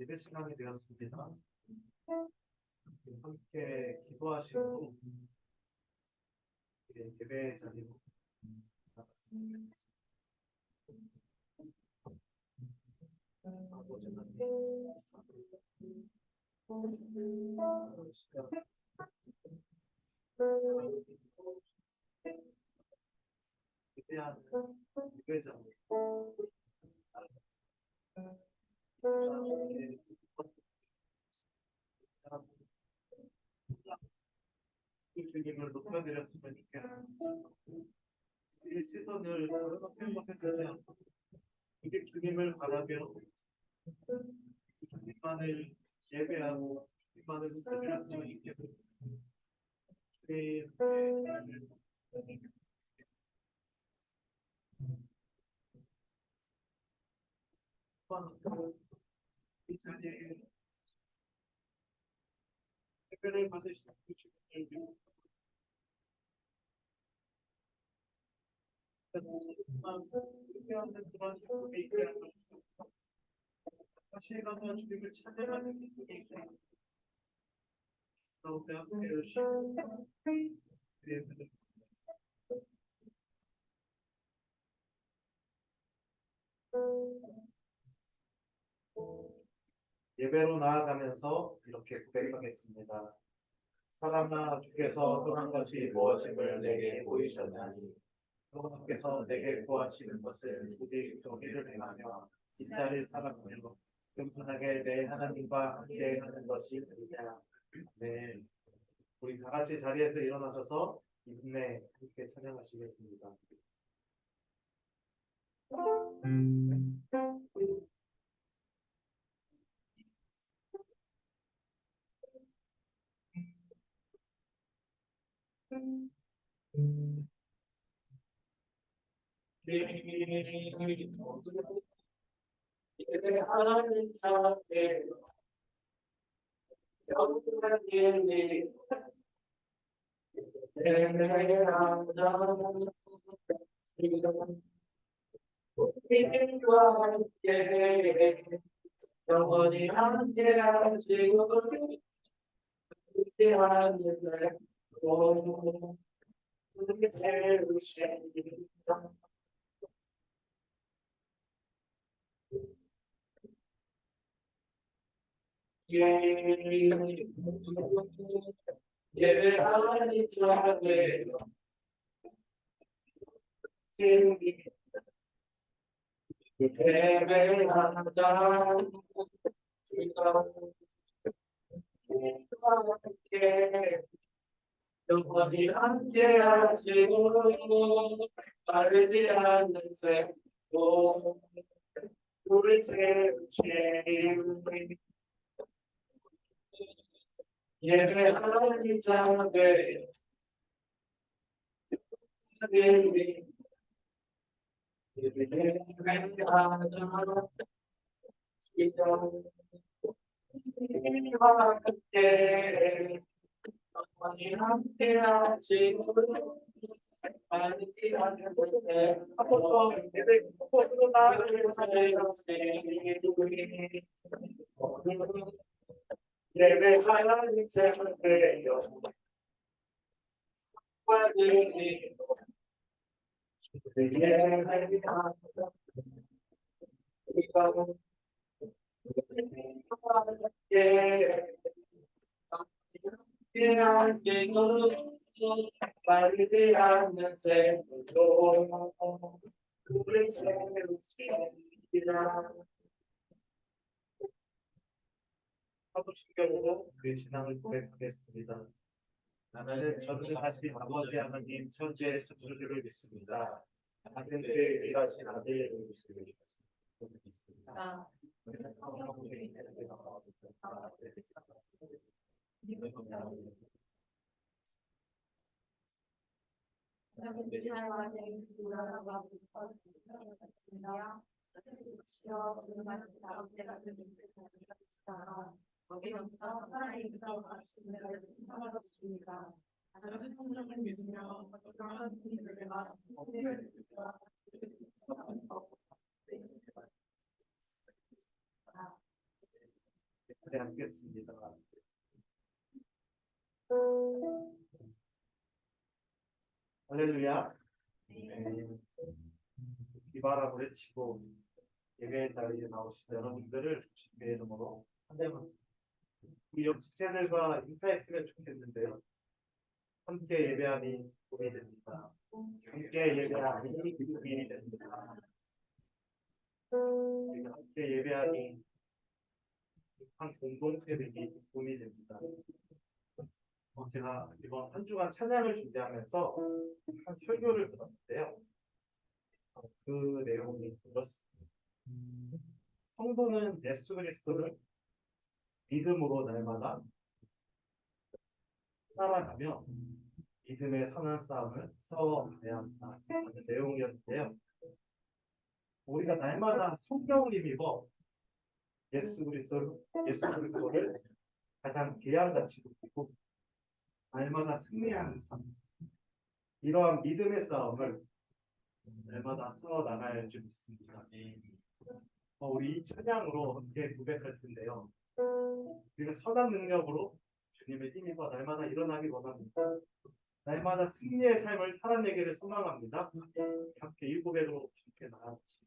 예배 시간이 되었습니다. 함께 기도하시고 예배 자리로 나갔습니다. 아버지 하나님, 예배하는 예배자로 주님을 높여드렸으니까 이 시선을 다른 것에 두지 않고 이게 주님을 바라며 주님만을 예배하고 주님만을 높여드렸으면 있겠습니다. 이 자리에 특별히 받으시는 주님을 다시 가서 주님을 찬양하는 기쁨이 가운데 함께 해주시고 예배로 나아가면서 이렇게 고백하겠습니다. 사람아 주께서 떠난 것이 무엇임을 내게 보이셨나니 여호와께서 내게 구하시는 것은 오직 정의를 행하며 이따를 살아가며 겸손하게 내 하나님과 함께하는 것이 아니냐. 네, 우리 다 같이 자리에서 일어나셔서 이분에 함께 찬양하시겠습니다. 하나님 앞에 영광의 우리와 함께 영원히 함께 하시고 우리 하늘을 우리 세우시니까 예배하니 자네 예배하자 영원히 함께 하시고 빠르지 않는 세고 우리 세우시니 예배하니 자네 말리지 않는 샘으로 우리 세우시리라. 사도신경으로 그 신앙을 고백하겠습니다. 나는 저는 다시 아버지 하나님 천지의 창조주를 믿습니다. 하나님 그의 일하신 아들을 믿습니다. 네, 하겠습니다. 할렐루야. 기바라고 외치고 예배 자리에 나오신 여러분들을 주님의 이름으로 한대만 우리 옆집 채널과 인사했으면 좋겠는데요. 함께 예배하니 복이 됩니다. 함께 예배하니 복이 됩니다. 함께 예배하니 한 공동체 되기 복이 됩니다. 제가 이번 한 주간 찬양을 준비하면서 한 설교를 들었는데요. 그 내용이 이렇습니다. 성도는 예수 그리스도를 믿음으로 날마다 살아가며 믿음의 선한 싸움을 싸워가야 한다 하는 내용이었는데요. 우리가 날마다 성경을 입어 예수 그리스도를 가장 귀한 가치로 보고 날마다 승리하는 삶, 이러한 믿음의 싸움을 날마다 싸워 나가야 할 줄 믿습니다. 우리 이 찬양으로 함께 고백할 텐데요. 우리가 선한 능력으로 주님의 힘입어 날마다 일어나기 원합니다. 날마다 승리의 삶을 살아내기를 소망합니다. 함께 이 고백으로 함께 나아갑시다.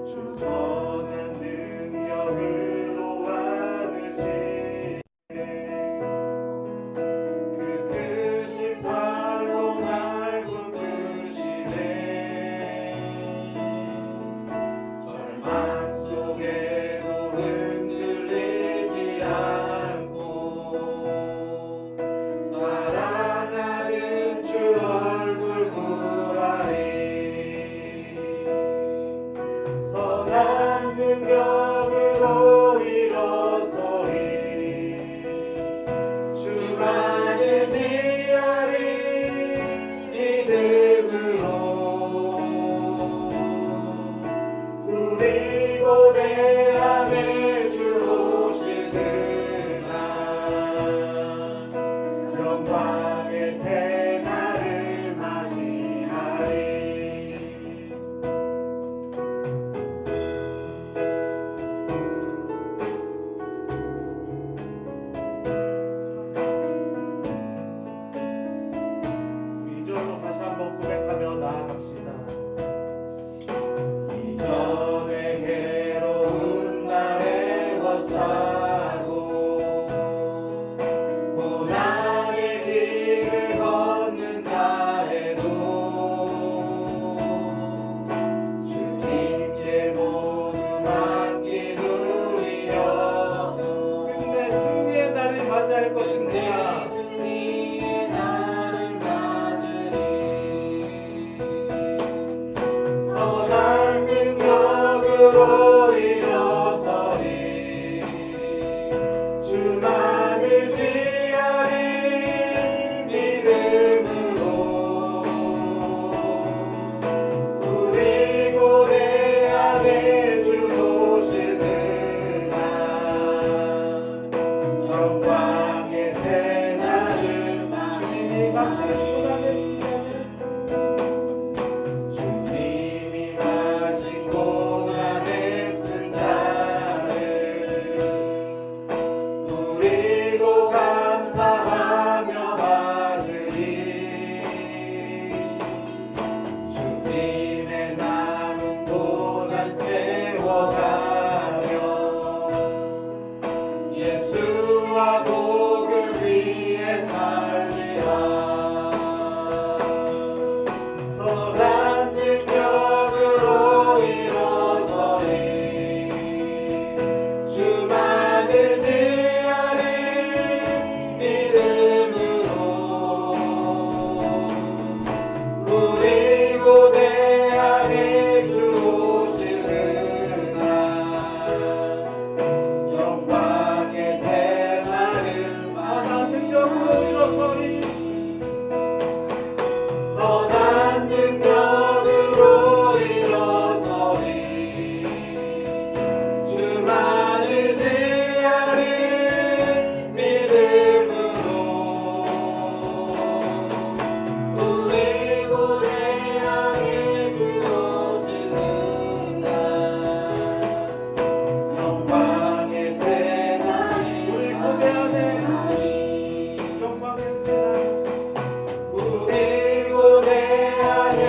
주 선한 능력으로 안으시네 그 크신 팔로 날 붙드시네 절망 속에도 흔들리지 않고 살아가는 주 얼굴 구하리 선한 지하리 믿음으로 우리 고대 안에 주 오시는가 영광의 새날을 선한 능력으로 일어서리 선한 능력으로 일어서리 주만을 지하리 믿음으로 우리 고대 안에 주 오시는가 영광의 새날이 우리 고대 안에 영광의 새날 우리 고대 안에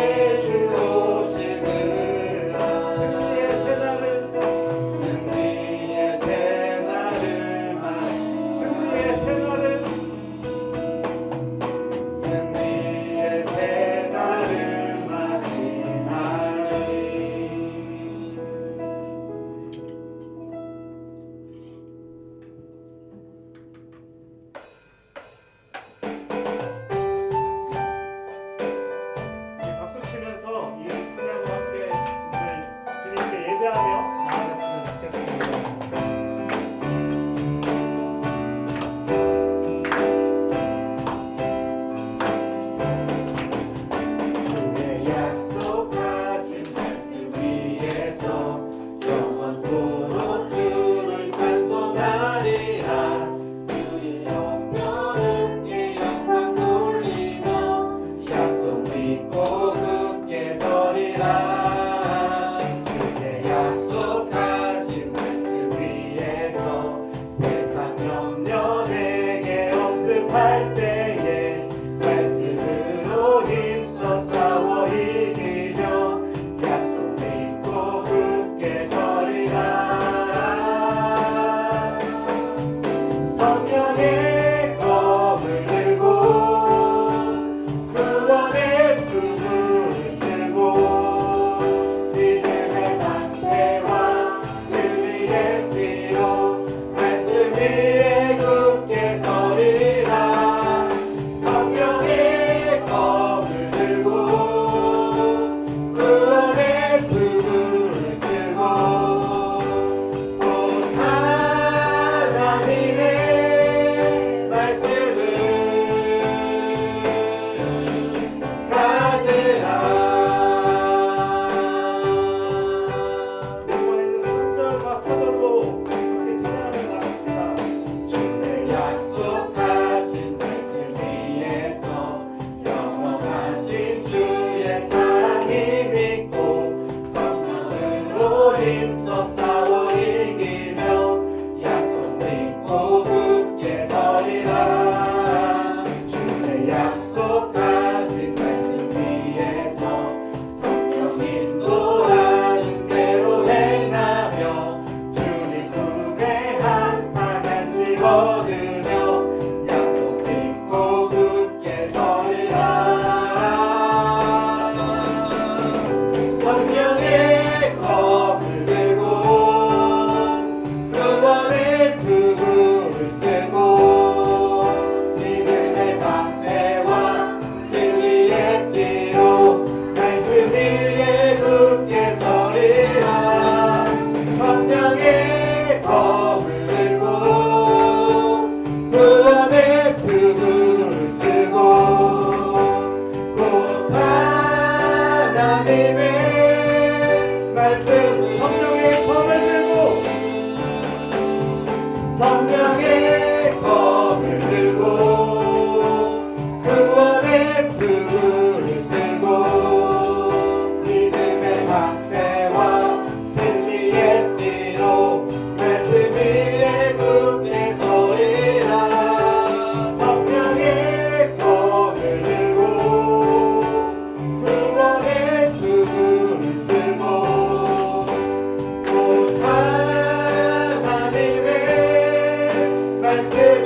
주 오시는가 승리의 새날을 승리의 새날을 맞이 승리의 새날을 승리의 새날을 맞이하리 박수 치면서 이 찬양과 함께 주님께 예배하며 나아갔으면 좋겠습니다. 주의 약속하신 말씀 위에서 영원토록 주를 찬송하리라 주의 영광을 영광 돌리며 약속 믿고 굳게 서리라 주의 약속하신 말씀 위에서 세상 염려 내게 억습할 때에 말씀으로 힘써 싸워 이기며 약속 믿고 굳게 서리라 성령의 검을 들고 구원의 춤을 쓰고 믿음의 방패와 진리의 피로 말씀 위에 굳게 서리라 성령의 검을 들고 구원의 춤을 쓰고 곧 하나님의 말씀을 가지라 이번에는 3절과 4절로 함께 찬양하며 나갑시다. 주의 약속하신 말씀 위에서 영원하신 주의 사랑이 믿고 성령으로 힘써 싸워 이기며 약속 믿고 굳게 서리라 주의 약속하신 말씀 위에서 성령 인도하는 대로 행하며 주님 품에 항상 안식 얻으며 약속 믿고 굳게 서리라 성령의 검을 들고 구원의 춤을 쓰고 믿음의 방패와 진리의 띠로 말씀 위에 굳게 서리라 성령의 검을 들고 구원의 춤을 쓰고 곧 하나님의 말씀 성령의 검을 들고 성령의 검을 들고 구원의 춤을 쓰고 믿음의 방패와 진리의 띠로 말씀 위에 굳게 서리라 성령의 검을 들고 구원의 춤을 쓰고 곧 하나님의 말씀을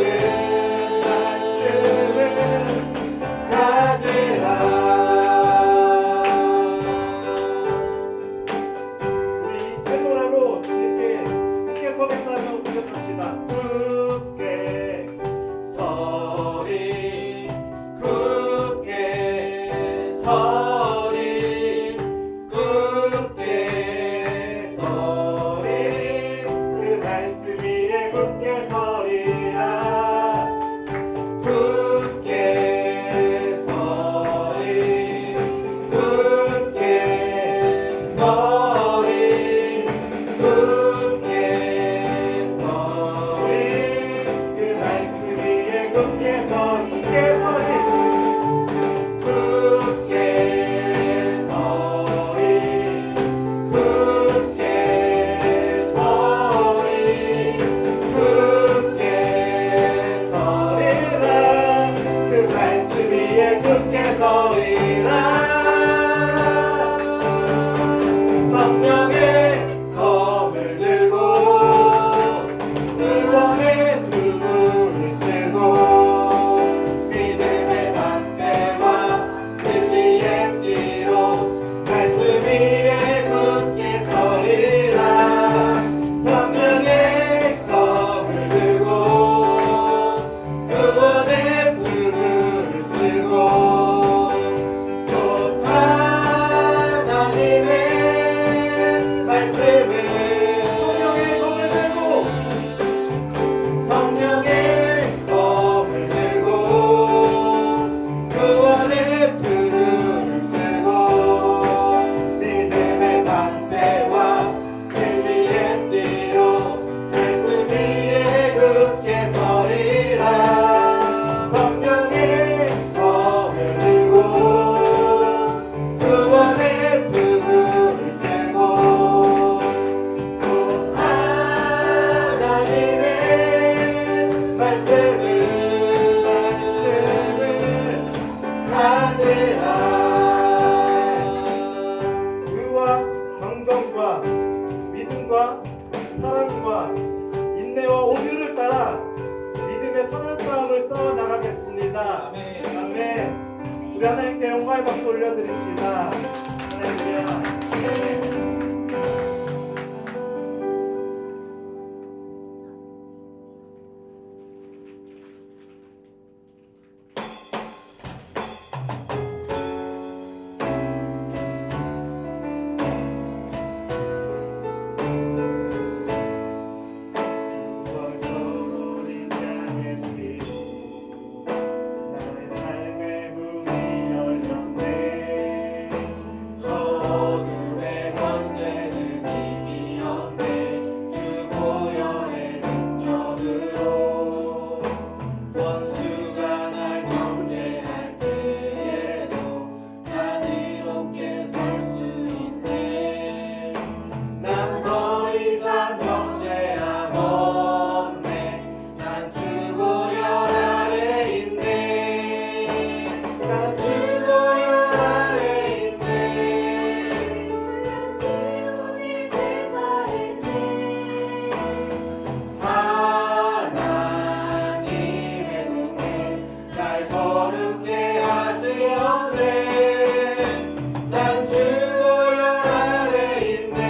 가지라 우리 이 새 노래로 주님께 굳게 서겠다며 고백합시다. 굳게 서리라 굳게 서리 굳게 서리 굳게 서리 그 말씀 위에 굳게 서리 굳게 서리 굳게 서리 굳게 서리 굳게 서리라 그 말씀 위에 굳게 서리라 성령의 검을 들고 의원의 두루를 쓰고 믿음의 담대와 진리의 띠로 말씀 위에 굳게 서리라 성령의 검을 들고 의원의 두루를 쓰고 또 하나님의 말씀을 성령의 검을 들고 성령의 검을 들고 구원의 두루를 쓰고 믿음의 담대와 진리의 띠로 말씀 위에 굳게 서리라 성령의 검을 들고 구원의 두루를 쓰고 또 하나님의 말씀을 가지라 의와 경건과 믿음과 사랑과 인내와 온유를 따라 믿음의 선한 싸움을 싸워 나가겠습니다. 아멘. 우리 하나님께 영광의 박수 올려드립시다. 할렐루야. 어린 양의 피로 나의 삶의 문이 열렸네 저 어둠의 권세는 이미 없네 주 보혈의 능력으로 원수가 날 정죄할 때에도 난 이롭게 설 수 있네 난 더 이상 정죄함 없네 난 주 보혈 아래 있네 난 주 보혈 아래 있네 내 제사했네 하나님의 눈에 날 거룩게 하시었네 난 주 보혈 아래 있네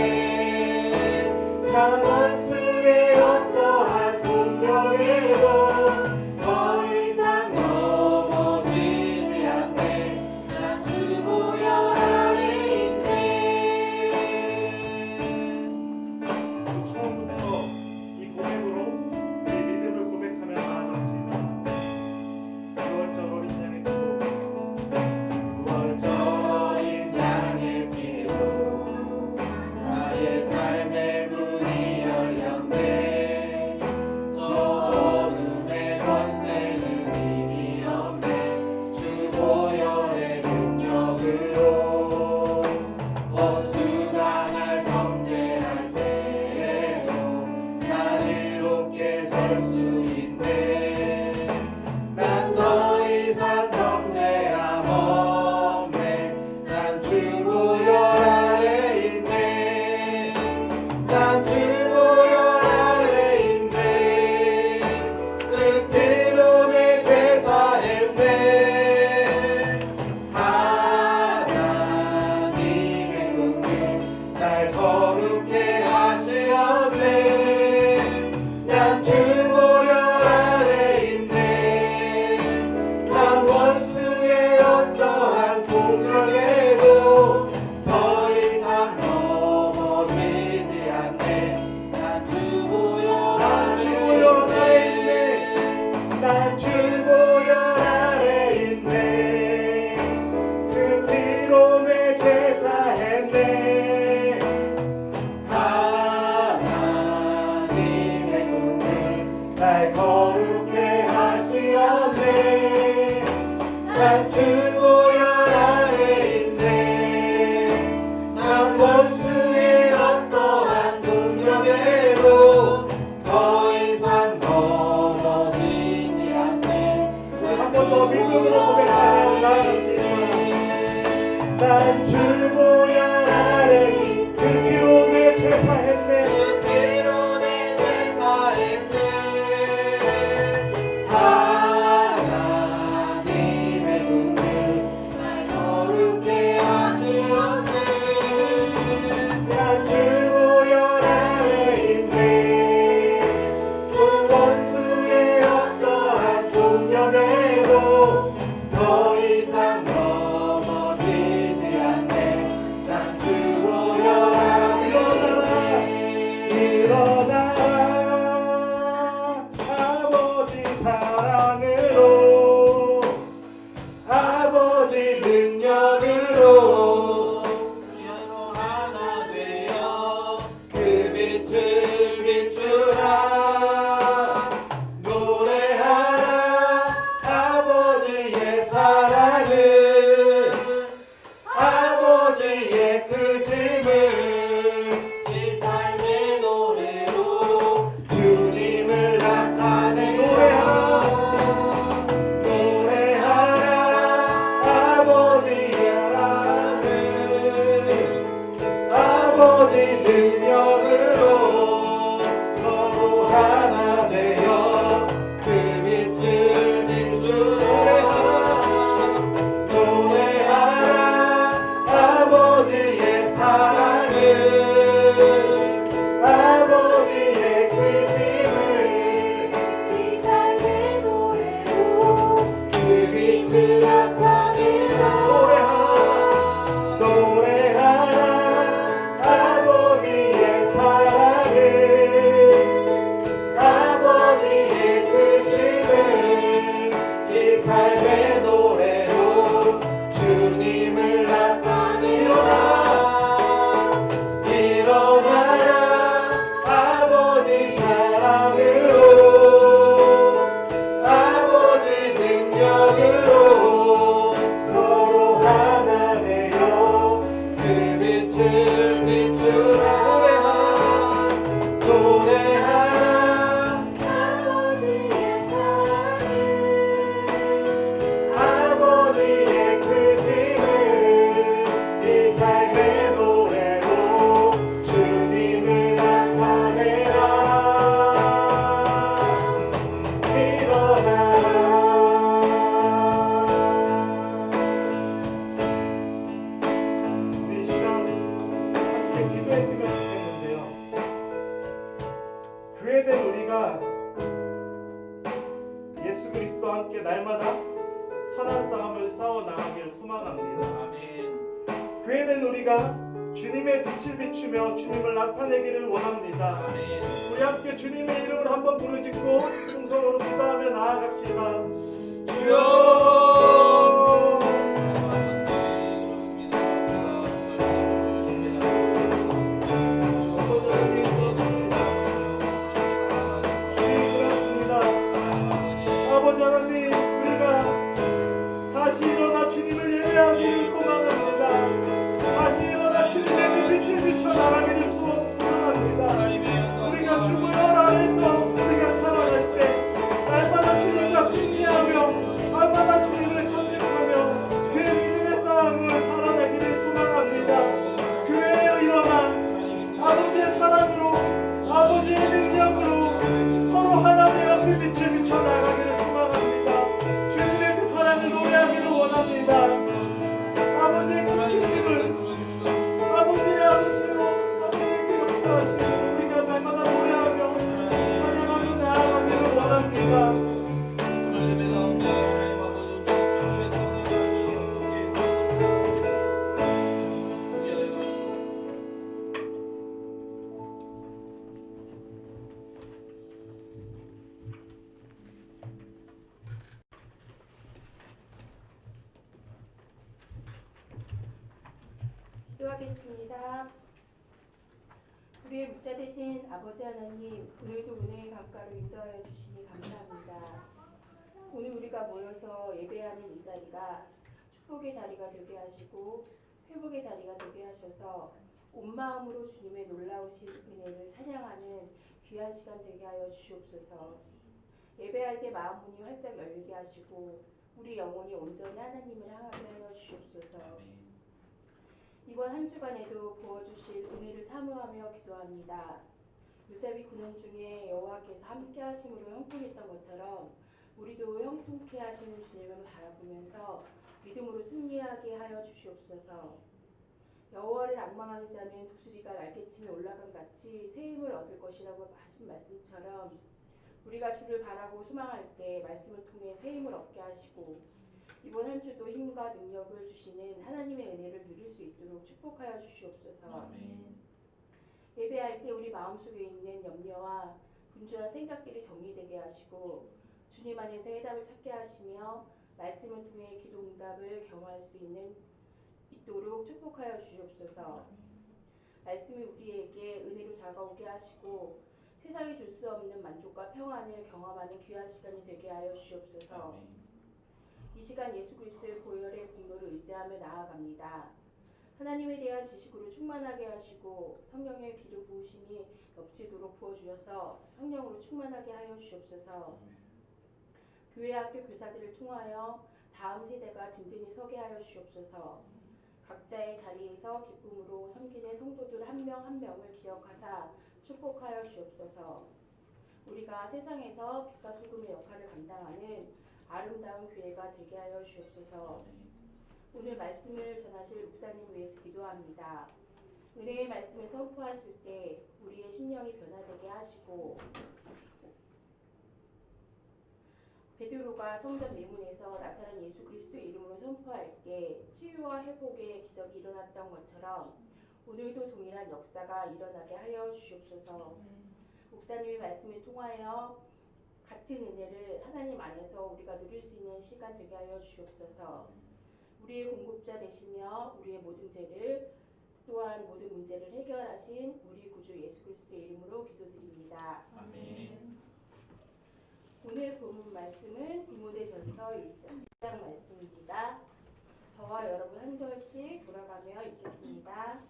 난 원수의 어떠한 공격에도 더 이상 넘어지지 않네 난 주 보혈 아래 있네 처음부터 이 고백으로 우리 믿음을 고백하며 나아갑시다. 6월절 어린 양의 피로 6월절 어린 양의 피로 나의 삶의 문이 열렸네 저 어둠의 권세는 이미 없네 주 보혈의 능력으로 원수가 날 정죄할 때에도 난 이롭게 설 수 있네 난 더 이상 정죄함 없네 난 주 보혈 아래 있네 난 주 보혈 아래 있네 뜻대로 내 제사했네 하나님의 눈은 날 거룩게 하시었네 난 주 보혈 날 거룩해 하시었네. 난 주보혈 아래 있네. 난 원수의 어떠한 동력에도 더 이상 넘어지지 않네. 한 번 더 믿음으로 고백하며 나아갑시다. 난 주보혈 아래 그 피로 내 죄 사했네. 그 피로 내 죄 사했네. 하나님의 분들 날 거룩해 하시었네. 난 주보혈 아래 있네. 그 원수의 어떠한 동력에도 더 이상 넘어지지 않네. 난 주보혈 아래 일어나라 아버지 사랑으로 아버지 능력으로 서로 하나 되어 그 빛을 비추라. 노래하라 아버지의 사랑을 아버지의 크심을 이 삶의 노래로 주님을 나타내 노래하라 아버지의 사랑을 아버지 능력으로 서로 하나 되어 그 빛을 비추라. 노래하라 아버지의 사랑을 아버지의 크심을 이 삶의 노래로 그 빛을 나타내라. 노래하라 아버지의 사랑을 아버지의 크심을 이 삶의 노래로 주님을 나타내라. 일어나라 아버지 사랑으로 아버지 능력으로 서로 하나 되어 그 빛을 비추라. 노래하라 아버지의 사랑을 아버지의 크심을 이 삶의 노래로 주님을 나타내라. 일어나라. 우리 이 시간 함께 기도했으면 좋겠는데요. 그에 대한 우리가 예수 그리스도와 함께 날마다 선한 싸움을 싸워 나가기를 소망합니다. 그에 대한 우리가 주님의 빛을 비추며 주님을 나타내기를 원합니다. 우리 함께 주님의 이름을 한번 부르짖고 통성으로 기도하며 나아갑시다. 주여 아버지 하나님, 우리가 다시 일어나 주님을 예배하기를 소망합니다. 다시 일어나 주님의 그 빛을 비춰 나가기를 소망합니다. 우리가 주보혈 안에서 우리가 살아갈 때 날마다 주님과 승리하며 날마다 주님을 선택하며 그 믿음의 싸움을 살아내기를 소망합니다. 교회에 일어나 아버지의 사랑으로 아버지의 능력으로 서로 하나 되어 그 빛을 비춰 나가기를 소망합니다. 주님의 그 사랑을 노래하기를 원합니다. 아버지의 그 크심을 아버지의 아버지로 아버지의 그 역사하심을 우리가 날마다 노래하며 찬양하며 나아가기를 원합니다. 기도하겠습니다. 우리의 목자 되신 아버지 하나님, 오늘도 은혜의 강가로 인도하여 주시니 우리가 모여서 예배하는 이 자리가 축복의 자리가 되게 하시고 회복의 자리가 되게 하셔서 온 마음으로 주님의 놀라우신 은혜를 찬양하는 귀한 시간 되게 하여 주시옵소서. 예배할 때 마음 문이 활짝 열리게 하시고 우리 영혼이 온전히 하나님을 향하게 하여 주시옵소서. 이번 한 주간에도 부어주실 은혜를 사모하며 기도합니다. 요셉이 고난 중에 여호와께서 함께 하심으로 형통했던 것처럼 우리도 형통케 하시는 주님을 바라보면서 믿음으로 승리하게 하여 주시옵소서. 여호와를 앙망하는 자는 독수리가 날개침에 올라간 같이 새 힘을 얻을 것이라고 하신 말씀처럼 우리가 주를 바라고 소망할 때 말씀을 통해 새 힘을 얻게 하시고 이번 한 주도 힘과 능력을 주시는 하나님의 은혜를 누릴 수 있도록 축복하여 주시옵소서. 아멘. 예배할 때 우리 마음속에 있는 염려와 분주한 생각들이 정리되게 하시고 주님 안에서 해답을 찾게 하시며 말씀을 통해 기도 응답을 경험할 수 있도록 축복하여 주시옵소서. 말씀이 우리에게 은혜로 다가오게 하시고 세상이 줄 수 없는 만족과 평안을 경험하는 귀한 시간이 되게 하여 주시옵소서. 이 시간 예수 그리스도의 보혈의 공로를 의지하며 나아갑니다. 하나님에 대한 지식으로 충만하게 하시고 성령의 기름 부으심이 넘치도록 부어주셔서 성령으로 충만하게 하여 주시옵소서. 교회 학교 교사들을 통하여 다음 세대가 든든히 서게 하여 주시옵소서. 각자의 자리에서 기쁨으로 섬기는 성도들 한 명 한 명을 기억하사 축복하여 주옵소서. 우리가 세상에서 빛과 소금의 역할을 감당하는 아름다운 교회가 되게 하여 주옵소서. 오늘 말씀을 전하실 목사님 위해서 기도합니다. 은혜의 말씀을 선포하실 때 우리의 심령이 변화되게 하시고 베드로가 성전 미문에서 나사렛 예수 그리스도의 이름으로 선포할 때 치유와 회복의 기적이 일어났던 것처럼 오늘도 동일한 역사가 일어나게 하여 주시옵소서. 목사님의 말씀을 통하여 같은 은혜를 하나님 안에서 우리가 누릴 수 있는 시간 되게 하여 주시옵소서. 우리의 공급자 되시며 우리의 모든 죄를 또한 모든 문제를 해결하신 우리 구주 예수 그리스도의 이름으로 기도드립니다. 아멘. 오늘 본문 말씀은 디모데전서 1장 말씀입니다. 저와 여러분 한 절씩 돌아가며 읽겠습니다.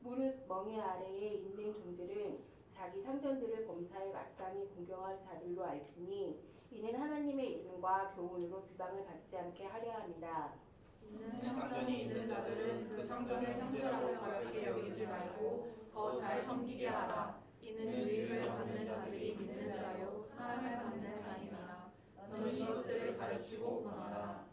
무릇 멍에 아래에 있는 종들은 자기 상전들을 범사에 마땅히 공경할 자들로 알지니 이는 하나님의 이름과 교훈으로 비방을 받지 않게 하려 함이라. 있는 상전이 있는 자들은 그 상전을 형제라고 가볍게 여기지 말고 더 잘 섬기게 하라. 이는 유익을 받는 자들이 믿는 자요 사랑을 받는 자임이라. 너는 이것들을 가르치고 권하라.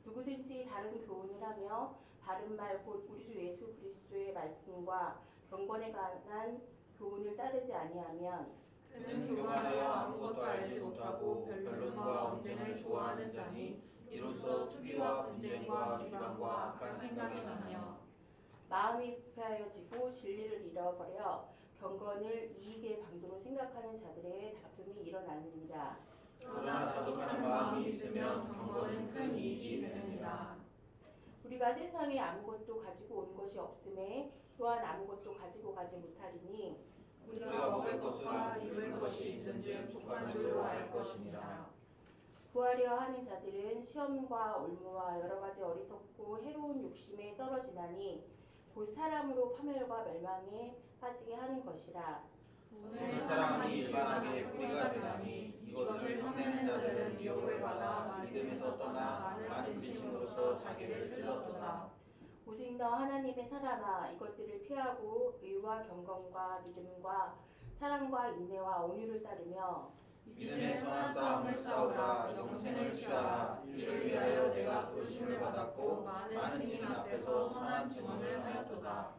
누구든지 다른 교훈을 하며 바른 말 곧 우리 주 예수 그리스도의 말씀과 경건에 관한 교훈을 따르지 아니하면 그는 교만하여 아무것도 알지 못하고 변론과 언쟁을 좋아하는 자니 이로써 투기와 분쟁과 비방과 악한 생각이 나며 마음이 부패하여지고 진리를 잃어버려 경건을 이익의 방도로 생각하는 자들의 다툼이 일어나느니라. 그러나 자족하는 마음이 있으면 경건은 큰 이익이 되느니라. 우리가 세상에 아무것도 가지고 온 것이 없음에 또한 아무것도 가지고 가지 못하리니 우리가 먹을 것과 입을 것이 있은즉 족한 줄로 알 것이니라. 구하려 하는 자들은 시험과 올무와 여러 가지 어리석고 해로운 욕심에 떨어지나니 곧 사람으로 파멸과 멸망에 빠지게 하는 것이라. 오늘 사랑함이 일반하게 뿌리가 되나니 이것을 탐내는 자들은 미혹을 받아 믿음에서 떠나 많은 지심으로써 자기를 찔렀도다. 오직 너 하나님의 사람아 이것들을 피하고 의와 경건과 믿음과 사랑과 인내와 온유를 따르며 믿음의 선한 싸움을 싸우라. 영생을 취하라. 이를 위하여 내가 부르심을 받았고 많은 증인 앞에서 선한 증언을 하였도다.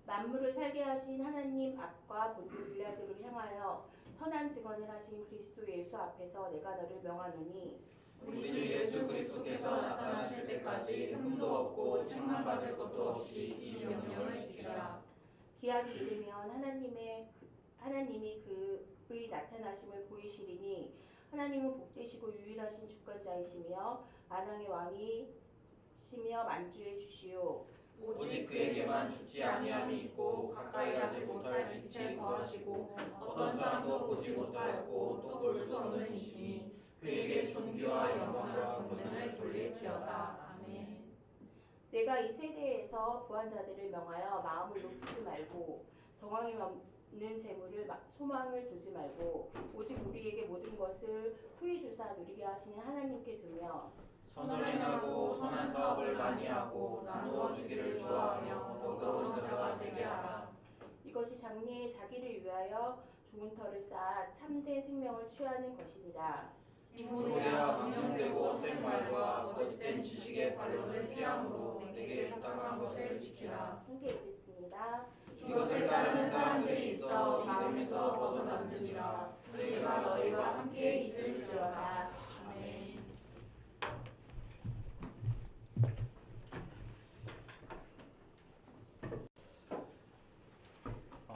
만물을 살게 하신 하나님 앞과 본디 빌라드를 향하여 선한 증언을 하신 그리스도 예수 앞에서 내가 너를 명하노니 우리 주 예수 그리스도께서 나타나실 때까지 흠도 없고 책망받을 것도 없이 이 명령을 지키라. 기한이 이르면 하나님이 그의 나타나심을 보이시리니 하나님은 복되시고 유일하신 주권자이시며 만왕의 왕이시며 만주의 주시오. 오직 그에게만 죽지 아니함이 있고 가까이 가지 못할 빛에 거하시고 어떤 사람도 보지 못하였고 또 볼 수 없는 이시니 그에게 존귀와 영광과 권능을 돌릴지어다. 아멘. 내가 이 세대에서 부한 자들을 명하여 마음을 높이지 말고 정황이 없는 재물을 소망을 두지 말고 오직 우리에게 모든 것을 후히 주사 누리게 하시는 하나님께 두며 선을 행하고 선한 사업을 많이 하고 나누어 주기를 좋아하며 너그러운 자가 되게 하라. 이것이 장래에 자기를 위하여 좋은 터를 쌓아 참된 생명을 취하는 것이니라. 디모데야 망령되고 헛된 말과 거짓된 지식의 반론을 피함으로 내게 부탁한 것을 지키라. 함께 읽겠습니다. 이것을 따르는 사람들이 있어 믿음에서 벗어났느니라. 우리가 너희와 함께 있을지어다. 아멘.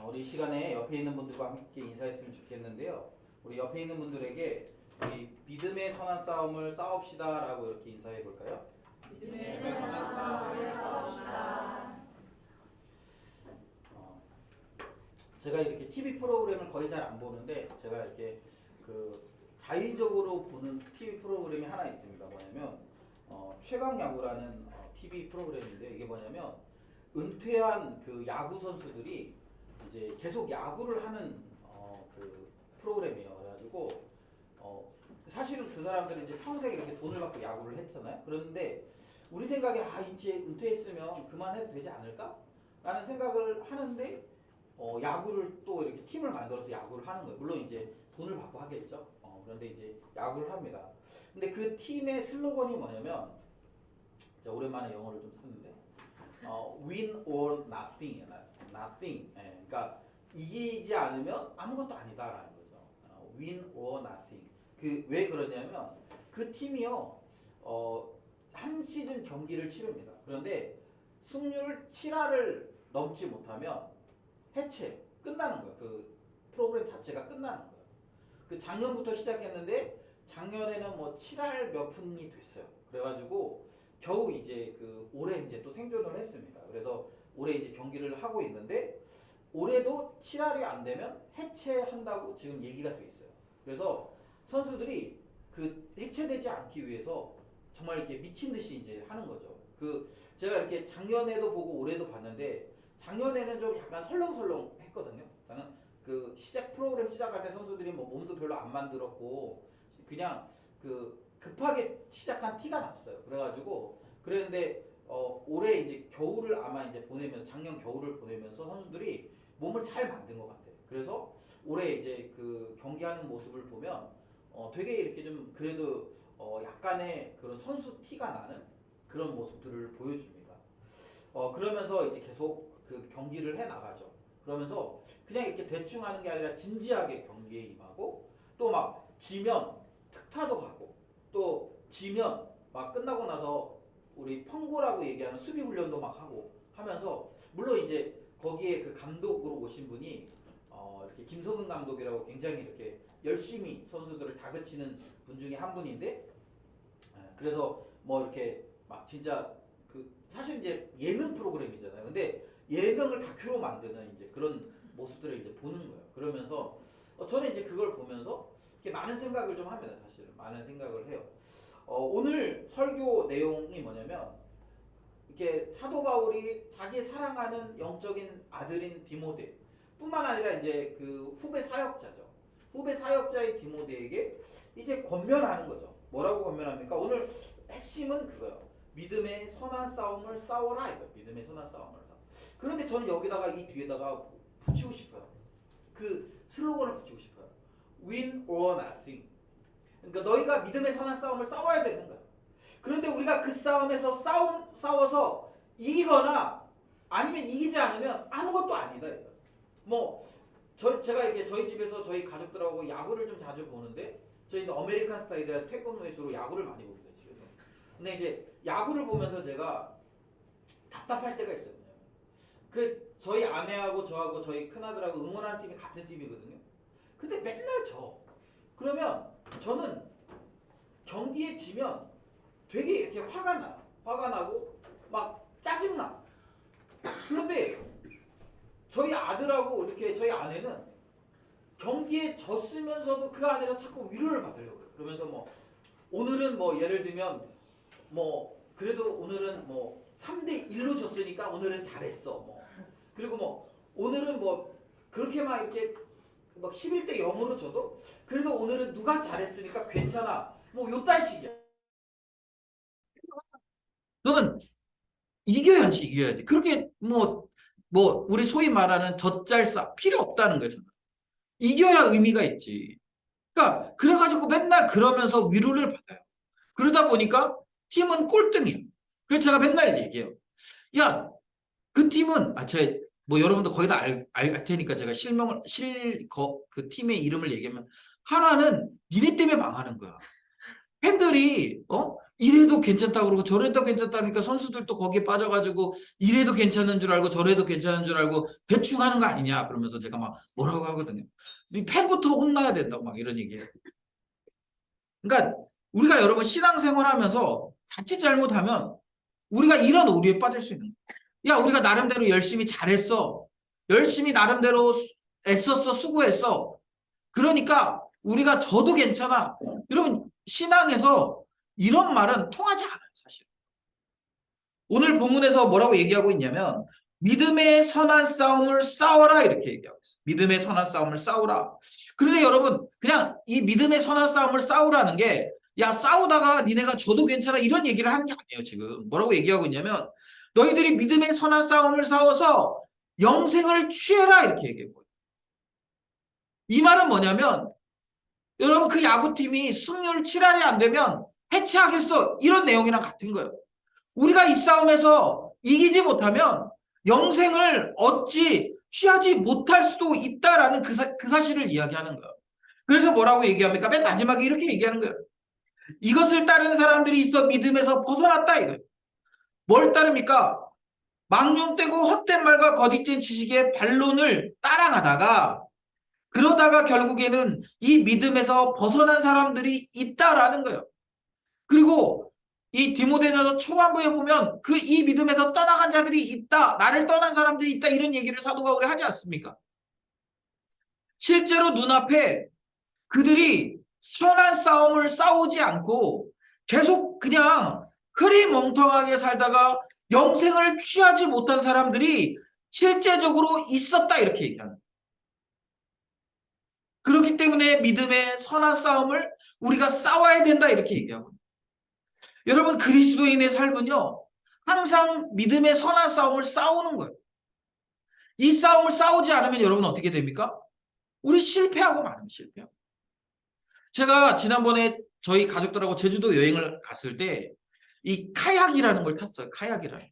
우리 시간에 옆에 있는 분들과 함께 인사했으면 좋겠는데요. 우리 옆에 있는 분들에게 우리 믿음의 선한 싸움을 싸웁시다라고 이렇게 인사해 볼까요? 믿음의 선한 싸움을 싸웁시다. 제가 이렇게 TV 프로그램을 거의 잘 안 보는데 제가 이렇게 그 자의적으로 보는 TV 프로그램이 하나 있습니다. 뭐냐면 최강 야구라는 TV 프로그램인데 이게 뭐냐면 은퇴한 그 야구 선수들이 이제 계속 야구를 하는 그 프로그램이에요. 그래가지고 사실은 그 사람들은 이제 평생 이렇게 돈을 받고 야구를 했잖아요. 그런데 우리 생각에 이제 은퇴했으면 그만해도 되지 않을까? 라는 생각을 하는데 야구를 또 이렇게 팀을 만들어서 야구를 하는 거예요. 물론 이제 돈을 받고 하겠죠. 그런데 이제 야구를 합니다. 근데 그 팀의 슬로건이 뭐냐면 제가 오랜만에 영어를 좀 쓰는데 win or nothing, nothing. 예, 그러니까 이기지 않으면 아무것도 아니다라는 거죠. win or nothing. 그 왜 그러냐면 그 팀이요 한 시즌 경기를 치릅니다. 그런데 승률 7할을 넘지 못하면 해체 끝나는 거예요. 그 프로그램 자체가 끝나는 거예요. 그 작년부터 시작했는데 작년에는 뭐 7할 몇 푼이 됐어요. 그래가지고 겨우 이제 그 올해 이제 또 생존을 했습니다. 그래서 올해 이제 경기를 하고 있는데 올해도 7할이 안 되면 해체한다고 지금 얘기가 돼 있어요. 그래서 선수들이 그 해체되지 않기 위해서 정말 이렇게 미친 듯이 이제 하는 거죠. 그 제가 이렇게 작년에도 보고 올해도 봤는데 작년에는 좀 약간 설렁설렁 했거든요. 저는 그 프로그램 시작할 때 선수들이 뭐 몸도 별로 안 만들었고 그냥 그 급하게 시작한 티가 났어요. 그래가지고 그랬는데 올해 이제 겨울을 아마 이제 보내면서 작년 겨울을 보내면서 선수들이 몸을 잘 만든 것 같아요. 그래서 올해 이제 그 경기하는 모습을 보면 되게 이렇게 좀 그래도 약간의 그런 선수 티가 나는 그런 모습들을 보여줍니다. 그러면서 이제 계속 그 경기를 해 나가죠. 그러면서 그냥 이렇게 대충 하는 게 아니라 진지하게 경기에 임하고 또 막 지면 특타도 가고 또 지면 막 끝나고 나서 우리 펑고라고 얘기하는 수비 훈련도 막 하고 하면서 물론 이제 거기에 그 감독으로 오신 분이 이렇게 김성근 감독이라고 굉장히 이렇게 열심히 선수들을 다그치는 분 중에 한 분인데 그래서 뭐 이렇게 막 진짜 그 사실 이제 예능 프로그램이잖아요. 근데 예능을 다큐로 만드는 이제 그런 모습들을 이제 보는 거예요. 그러면서 저는 이제 그걸 보면서 이렇게 많은 생각을 좀 합니다. 사실은 많은 생각을 해요. 오늘 설교 내용이 뭐냐면 이렇게 사도 바울이 자기 사랑하는 영적인 아들인 디모데 뿐만 아니라 이제 그 후배 사역자죠. 후배 사역자의 디모데에게 이제 권면하는 거죠. 뭐라고 권면합니까? 오늘 핵심은 그거예요. 믿음의 선한 싸움을 싸워라 이거. 믿음의 선한 싸움을 싸워. 그런데 저는 여기다가 이 뒤에다가 붙이고 싶어요. 그 슬로건을 붙이고 싶어요. Win or nothing. 그러니까 너희가 믿음의 선한 싸움을 싸워야 되는 거야. 그런데 우리가 그 싸움에서 싸워서 이기거나 아니면 이기지 않으면 아무것도 아니다. 이거. 뭐 제가 이렇게 저희 집에서 저희 가족들하고 야구를 좀 자주 보는데 저희는 아메리칸 스타일이라 태권도에 주로 야구를 많이 봅니다. 집에서. 근데 이제 야구를 보면서 제가 답답할 때가 있어요. 그 저희 아내하고 저하고 저희 큰아들하고 응원하는 팀이 같은 팀이거든요. 근데 맨날 져. 그러면 저는 경기에 지면 되게 이렇게 화가 나요. 화가 나고 막 짜증나. 그런데 저희 아들하고 이렇게 저희 아내는 경기에 졌으면서도 그 안에서 자꾸 위로를 받으려고 해요. 그러면서 뭐 오늘은 뭐 예를 들면 뭐 그래도 오늘은 뭐 3대 1로 졌으니까 오늘은 잘했어. 뭐 그리고 뭐 오늘은 뭐 그렇게 막 이렇게 막 11대 0으로 져도 그래도 오늘은 누가 잘했으니까 괜찮아. 뭐 요딴 식이야. 너는 이겨야지 이겨야지. 그렇게 뭐 우리 소위 말하는 젖잘싸 필요 없다는 거죠. 이겨야 의미가 있지. 그러니까 그래가지고 맨날 그러면서 위로를 받아요. 그러다 보니까 팀은 꼴등이에요. 그래서 제가 맨날 얘기해요. 야, 그 팀은 제가 뭐 여러분도 거의 다 알 테니까 제가 그 팀의 이름을 얘기하면 하나는 니네 때문에 망하는 거야. 팬들이 이래도 괜찮다고 그러고 저래도 괜찮다니까 선수들도 거기에 빠져가지고 이래도 괜찮은 줄 알고 저래도 괜찮은 줄 알고 대충 하는 거 아니냐 그러면서 제가 막 뭐라고 하거든요. 이 팬부터 혼나야 된다고 막 이런 얘기해요. 그러니까 우리가 여러분 신앙생활하면서 자칫 잘못하면 우리가 이런 오류에 빠질 수 있는 거야. 야, 우리가 나름대로 열심히 잘했어. 열심히 나름대로 애썼어. 수고했어. 그러니까 우리가 져도 괜찮아. 여러분 신앙에서 이런 말은 통하지 않아요. 사실. 오늘 본문에서 뭐라고 얘기하고 있냐면 믿음의 선한 싸움을 싸워라 이렇게 얘기하고 있어요. 믿음의 선한 싸움을 싸우라. 그런데 여러분 그냥 이 믿음의 선한 싸움을 싸우라는 게 야 싸우다가 니네가 져도 괜찮아 이런 얘기를 하는 게 아니에요. 지금 뭐라고 얘기하고 있냐면 너희들이 믿음의 선한 싸움을 싸워서 영생을 취해라 이렇게 얘기하고 이 말은 뭐냐면 여러분 그 야구팀이 승률 7할이 안 되면 해체하겠어 이런 내용이랑 같은 거예요. 우리가 이 싸움에서 이기지 못하면 영생을 얻지 취하지 못할 수도 있다라는 그 사실을 이야기하는 거예요. 그래서 뭐라고 얘기합니까? 맨 마지막에 이렇게 얘기하는 거예요. 이것을 따르는 사람들이 있어 믿음에서 벗어났다 이거예요. 뭘 따릅니까? 망령되고 헛된 말과 거짓된 지식의 반론을 따라가다가 그러다가 결국에는 이 믿음에서 벗어난 사람들이 있다라는 거예요. 그리고 이 디모데전서 초반부에 보면 그 이 믿음에서 떠나간 자들이 있다. 나를 떠난 사람들이 있다. 이런 얘기를 사도 바울이 하지 않습니까? 실제로 눈앞에 그들이 선한 싸움을 싸우지 않고 계속 그냥 흐리멍텅하게 살다가 영생을 취하지 못한 사람들이 실제적으로 있었다. 이렇게 얘기하는 거예요. 그렇기 때문에 믿음의 선한 싸움을 우리가 싸워야 된다. 이렇게 얘기하고 있습니다. 여러분 그리스도인의 삶은요. 항상 믿음의 선한 싸움을 싸우는 거예요. 이 싸움을 싸우지 않으면 여러분 어떻게 됩니까? 우리 실패하고 말하면 실패하고. 제가 지난번에 저희 가족들하고 제주도 여행을 갔을 때 이 카약이라는 걸 탔어요. 카약이라는.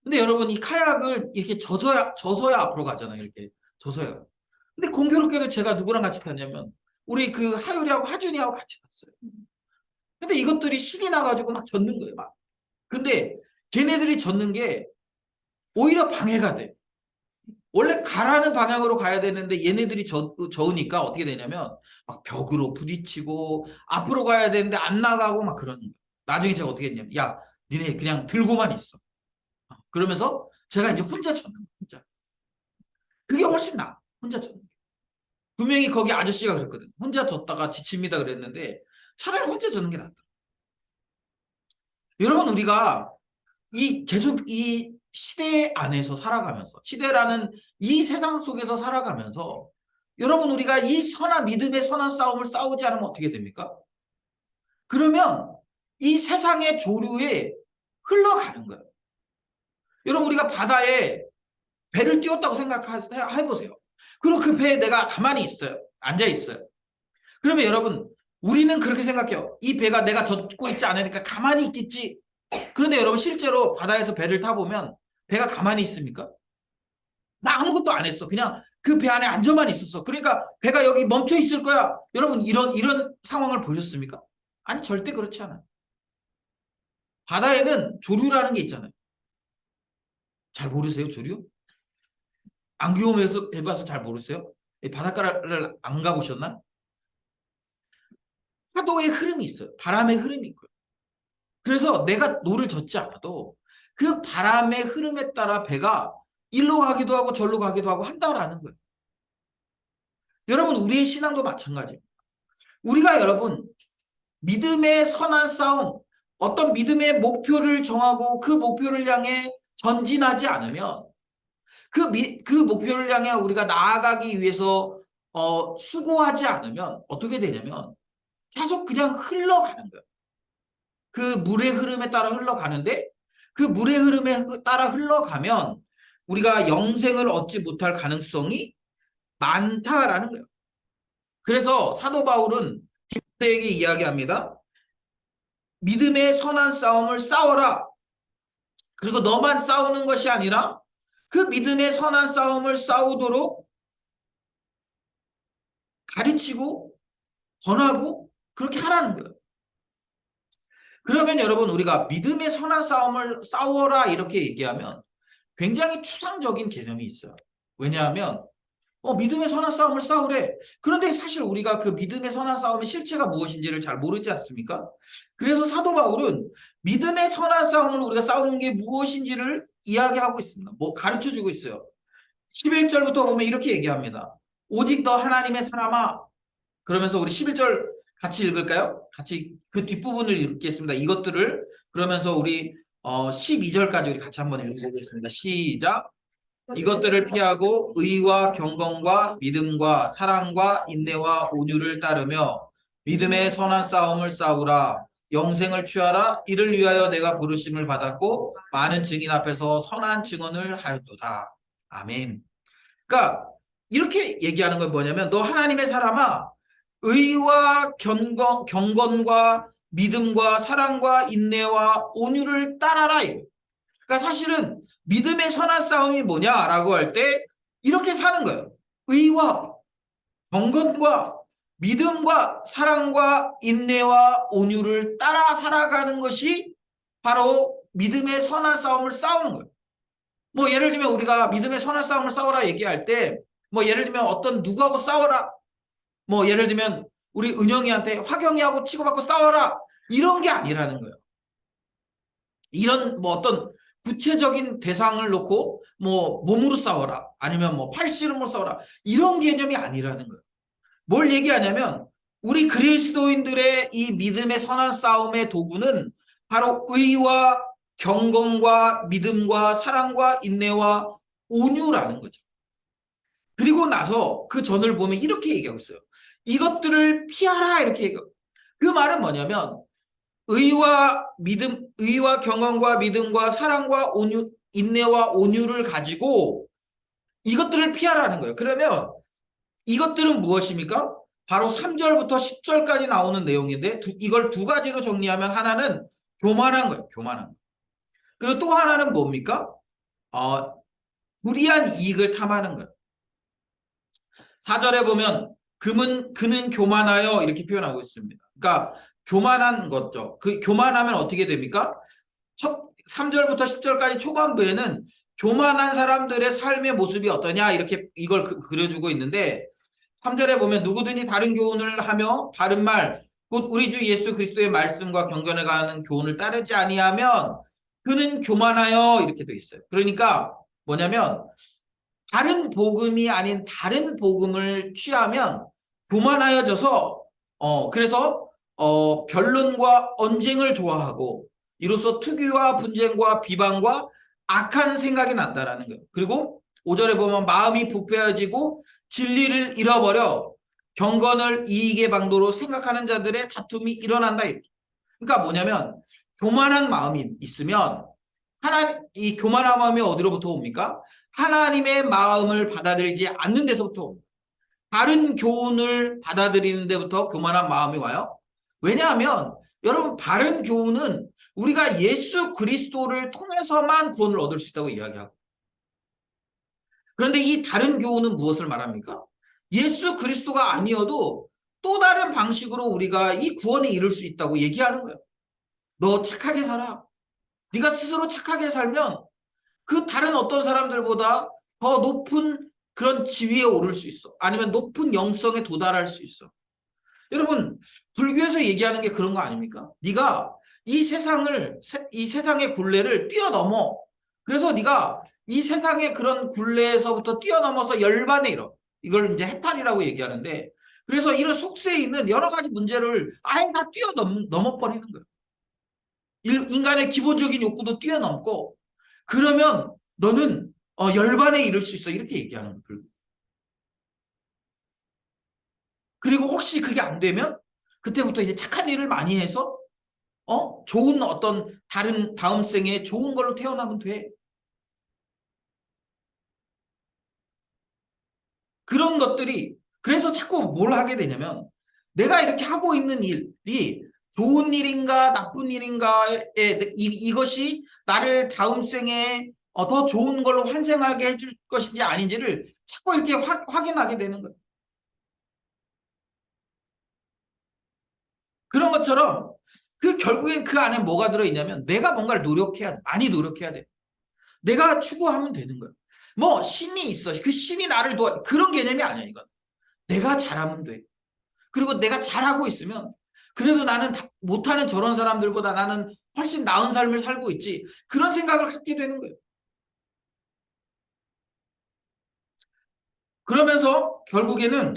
근데 여러분 이 카약을 이렇게 져서야 앞으로 가잖아요. 이렇게 져서야. 근데 공교롭게도 제가 누구랑 같이 탔냐면 우리 그 하율이하고 하준이하고 같이 탔어요. 근데 이것들이 신이 나가지고 막 젓는 거예요. 막. 근데 걔네들이 젓는 게 오히려 방해가 돼. 원래 가라는 방향으로 가야 되는데 얘네들이 저으니까 어떻게 되냐면 막 벽으로 부딪히고 앞으로 가야 되는데 안 나가고 막 그러는 거예요. 나중에 제가 어떻게 했냐면 야 니네 그냥 들고만 있어. 그러면서 제가 이제 혼자 젓는 거예요. 혼자. 그게 훨씬 나아. 혼자 젓는 게. 분명히 거기 아저씨가 그랬거든. 혼자 젓다가 지칩니다 그랬는데 차라리 혼자 젓는 게 낫다. 여러분 우리가 계속 이 시대 안에서 살아가면서 시대라는 이 세상 속에서 살아가면서 여러분 우리가 이 믿음의 선한 싸움을 싸우지 않으면 어떻게 됩니까? 그러면 이 세상의 조류에 흘러가는 거예요. 여러분 우리가 바다에 배를 띄웠다고 생각해보세요. 그리고 그 배에 내가 가만히 있어요. 앉아 있어요. 그러면 여러분 우리는 그렇게 생각해요. 이 배가 내가 젓고 있지 않으니까 가만히 있겠지. 그런데 여러분 실제로 바다에서 배를 타보면 배가 가만히 있습니까? 나 아무것도 안 했어. 그냥 그 배 안에 앉아만 있었어. 그러니까 배가 여기 멈춰 있을 거야. 여러분 이런 상황을 보셨습니까? 아니 절대 그렇지 않아요. 바다에는 조류라는 게 있잖아요. 잘 모르세요 조류? 안 경험해서 해봐서 잘 모르세요? 바닷가를 안 가보셨나? 파도의 흐름이 있어요. 바람의 흐름이 있고요. 그래서 내가 노를 젓지 않아도 그 바람의 흐름에 따라 배가 일로 가기도 하고 절로 가기도 하고 한다라는 거예요. 여러분 우리의 신앙도 마찬가지입니다. 우리가 여러분 믿음의 선한 싸움, 어떤 믿음의 목표를 정하고 그 목표를 향해 전진하지 않으면 그 목표를 향해 우리가 나아가기 위해서 수고하지 않으면 어떻게 되냐면 계속 그냥 흘러가는 거예요. 그 물의 흐름에 따라 흘러가는데 그 물의 흐름에 따라 흘러가면 우리가 영생을 얻지 못할 가능성이 많다라는 거예요. 그래서 사도 바울은 디모데에게 이야기합니다. 믿음의 선한 싸움을 싸워라. 그리고 너만 싸우는 것이 아니라 그 믿음의 선한 싸움을 싸우도록 가르치고 권하고 그렇게 하라는 거예요. 그러면 여러분 우리가 믿음의 선한 싸움을 싸워라 이렇게 얘기하면 굉장히 추상적인 개념이 있어요. 왜냐하면 믿음의 선한 싸움을 싸우래. 그런데 사실 우리가 그 믿음의 선한 싸움의 실체가 무엇인지를 잘 모르지 않습니까? 그래서 사도 바울은 믿음의 선한 싸움을 우리가 싸우는 게 무엇인지를 이야기하고 있습니다. 가르쳐주고 있어요. 11절부터 보면 이렇게 얘기합니다. 오직 너 하나님의 사람아. 그러면서 우리 11절 같이 읽을까요? 같이 그 뒷부분을 읽겠습니다. 이것들을 그러면서 우리 12절까지 우리 같이 한번 읽어보겠습니다. 시작. 이것들을 피하고 의와 경건과 믿음과 사랑과 인내와 온유를 따르며 믿음의 선한 싸움을 싸우라. 영생을 취하라. 이를 위하여 내가 부르심을 받았고 많은 증인 앞에서 선한 증언을 하였도다. 아멘. 그러니까 이렇게 얘기하는 건 뭐냐면 너 하나님의 사람아 의와 경건과 믿음과 사랑과 인내와 온유를 따라라. 그러니까 사실은 믿음의 선한 싸움이 뭐냐라고 할 때 이렇게 사는 거예요. 의와 경건과 믿음과 사랑과 인내와 온유를 따라 살아가는 것이 바로 믿음의 선한 싸움을 싸우는 거예요. 예를 들면 우리가 믿음의 선한 싸움을 싸우라 얘기할 때 예를 들면 어떤 누구하고 싸워라. 예를 들면 우리 은영이한테 화경이하고 치고받고 싸워라. 이런 게 아니라는 거예요. 이런 어떤 구체적인 대상을 놓고 몸으로 싸워라 아니면 팔씨름으로 싸워라 이런 개념이 아니라는 거예요. 뭘 얘기하냐면 우리 그리스도인들의 이 믿음의 선한 싸움의 도구는 바로 의와 경건과 믿음과 사랑과 인내와 온유라는 거죠. 그리고 나서 그 전을 보면 이렇게 얘기하고 있어요. 이것들을 피하라 이렇게 얘기해요. 그 말은 뭐냐면 의와 경건과 믿음과 사랑과 온유, 인내와 온유를 가지고 이것들을 피하라는 거예요. 그러면 이것들은 무엇입니까? 바로 3절부터 10절까지 나오는 내용인데 이걸 두 가지로 정리하면 하나는 교만한 거예요. 교만한 거. 그리고 또 하나는 뭡니까? 불의한 이익을 탐하는 거예요. 4절에 보면 그는 교만하여 이렇게 표현하고 있습니다. 그러니까 교만한 거죠. 그 교만하면 어떻게 됩니까? 3절부터 10절까지 초반부에는 교만한 사람들의 삶의 모습이 어떠냐 이렇게 이걸 그려주고 있는데 3절에 보면 누구든지 다른 교훈을 하며 바른 말 곧 우리 주 예수 그리스도의 말씀과 경건에 관한 교훈을 따르지 아니하면 그는 교만하여 이렇게 돼 있어요. 그러니까 뭐냐면 다른 복음이 아닌 다른 복음을 취하면 교만하여져서 그래서 변론과 언쟁을 좋아하고 이로써 투기와 분쟁과 비방과 악한 생각이 난다라는 거예요. 그리고 5절에 보면 마음이 부패해지고 진리를 잃어버려 경건을 이익의 방도로 생각하는 자들의 다툼이 일어난다. 그러니까 뭐냐면 교만한 마음이 있으면 이 교만한 마음이 어디로부터 옵니까? 하나님의 마음을 받아들이지 않는 데서부터 옵니다. 다른 교훈을 받아들이는 데부터 교만한 마음이 와요. 왜냐하면 여러분 바른 교훈은 우리가 예수 그리스도를 통해서만 구원을 얻을 수 있다고 이야기하고 그런데 이 다른 교훈은 무엇을 말합니까? 예수 그리스도가 아니어도 또 다른 방식으로 우리가 이 구원에 이룰 수 있다고 얘기하는 거예요. 너 착하게 살아. 네가 스스로 착하게 살면 그 다른 어떤 사람들보다 더 높은 그런 지위에 오를 수 있어. 아니면 높은 영성에 도달할 수 있어. 여러분 불교에서 얘기하는 게 그런 거 아닙니까? 네가 이 세상의 굴레를 뛰어넘어. 그래서 네가 이 세상의 그런 굴레에서부터 뛰어넘어서 열반에 이뤄. 이걸 이제 해탈이라고 얘기하는데, 그래서 이런 속세에 있는 여러 가지 문제를 아예 다 뛰어넘어버리는 거예요. 인간의 기본적인 욕구도 뛰어넘고, 그러면 너는 열반에 이를 수 있어. 이렇게 얘기하는 거예요. 그리고 혹시 그게 안 되면 그때부터 이제 착한 일을 많이 해서 좋은 어떤 다음 생에 좋은 걸로 태어나면 돼. 그런 것들이, 그래서 자꾸 뭘 하게 되냐면, 내가 이렇게 하고 있는 일이 좋은 일인가 나쁜 일인가에 이것이 나를 다음 생에 더 좋은 걸로 환생하게 해줄 것인지 아닌지를 자꾸 이렇게 확인하게 되는 거예요. 그런 것처럼 결국엔 그 안에 뭐가 들어있냐면, 내가 뭔가를 많이 노력해야 돼. 내가 추구하면 되는 거예요. 뭐 신이 있어. 그 신이 나를 그런 개념이 아니야. 이건 내가 잘하면 돼. 그리고 내가 잘하고 있으면, 그래도 나는 못하는 저런 사람들보다 나는 훨씬 나은 삶을 살고 있지. 그런 생각을 갖게 되는 거예요. 그러면서 결국에는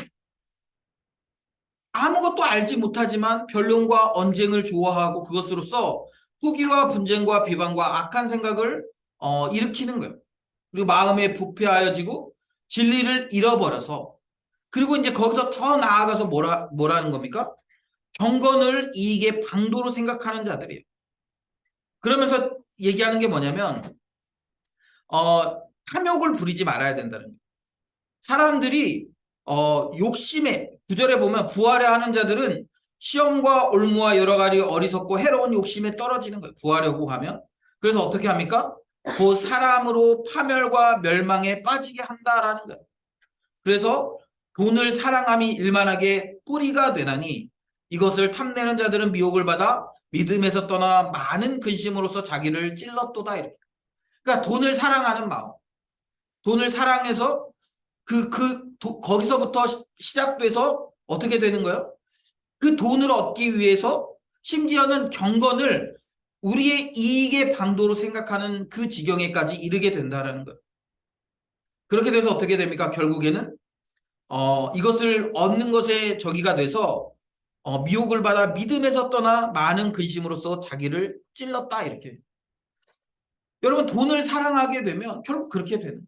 아무것도 알지 못하지만 변론과 언쟁을 좋아하고 그것으로써 투기와 분쟁과 비방과 악한 생각을 일으키는 거예요. 그리고 마음에 부패하여지고 진리를 잃어버려서, 그리고 이제 거기서 더 나아가서 뭐라는 겁니까? 경건을 이익의 방도로 생각하는 자들이에요. 그러면서 얘기하는 게 뭐냐면 탐욕을 부리지 말아야 된다는 거예요. 사람들이 욕심에, 구절에 보면 구하려 하는 자들은 시험과 올무와 여러 가지 어리석고 해로운 욕심에 떨어지는 거예요. 구하려고 하면. 그래서 어떻게 합니까? 그 사람으로 파멸과 멸망에 빠지게 한다라는 거예요. 그래서 돈을 사랑함이 일만하게 뿌리가 되나니 이것을 탐내는 자들은 미혹을 받아 믿음에서 떠나 많은 근심으로써 자기를 찔렀도다. 이렇게. 그러니까 돈을 사랑하는 마음, 돈을 사랑해서 거기서부터 시작돼서 어떻게 되는 거예요? 그 돈을 얻기 위해서 심지어는 경건을 우리의 이익의 방도로 생각하는 그 지경에까지 이르게 된다는 거예요. 그렇게 돼서 어떻게 됩니까? 결국에는 이것을 얻는 것에 적이가 돼서 미혹을 받아 믿음에서 떠나 많은 근심으로써 자기를 찔렀다. 이렇게. 여러분, 돈을 사랑하게 되면 결국 그렇게 되는 거예요.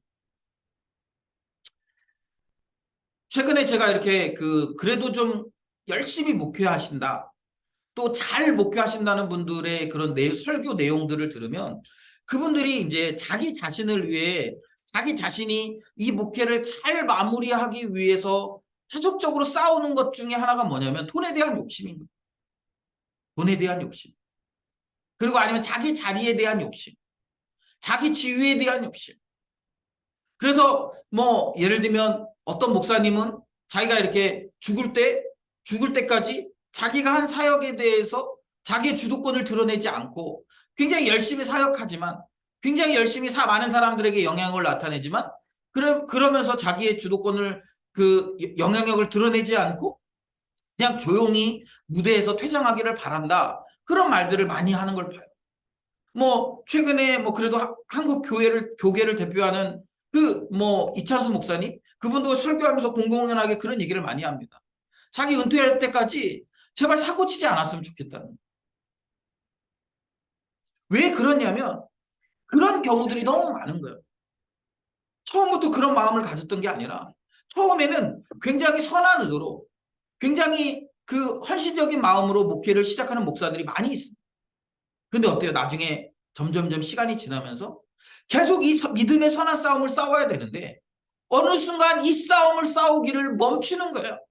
최근에 제가 이렇게 그래도 좀 열심히 목회하신다, 또 잘 목회하신다는 분들의 그런 설교 내용들을 들으면, 그분들이 이제 자기 자신을 위해 자기 자신이 이 목회를 잘 마무리하기 위해서 계속적으로 싸우는 것 중에 하나가 뭐냐면 돈에 대한 욕심인 거예요. 돈에 대한 욕심. 그리고 아니면 자기 자리에 대한 욕심. 자기 지위에 대한 욕심. 그래서 뭐 예를 들면 어떤 목사님은 자기가 이렇게 죽을 때까지 자기가 한 사역에 대해서 자기의 주도권을 드러내지 않고 굉장히 열심히 사역하지만, 굉장히 열심히 많은 사람들에게 영향을 나타내지만, 그러면서 자기의 주도권을, 영향력을 드러내지 않고 그냥 조용히 무대에서 퇴장하기를 바란다. 그런 말들을 많이 하는 걸 봐요. 뭐 최근에 그래도 한국 교계를 대표하는 이찬수 목사님, 그분도 설교하면서 공공연하게 그런 얘기를 많이 합니다. 자기 은퇴할 때까지 제발 사고 치지 않았으면 좋겠다는. 왜 그러냐면 그런 경우들이 너무 많은 거예요. 처음부터 그런 마음을 가졌던 게 아니라 처음에는 굉장히 선한 의도로, 굉장히 헌신적인 마음으로 목회를 시작하는 목사들이 많이 있습니다. 근데 어때요? 나중에 점점점 시간이 지나면서 계속 이 믿음의 선한 싸움을 싸워야 되는데 어느 순간 이 싸움을 싸우기를 멈추는 거예요.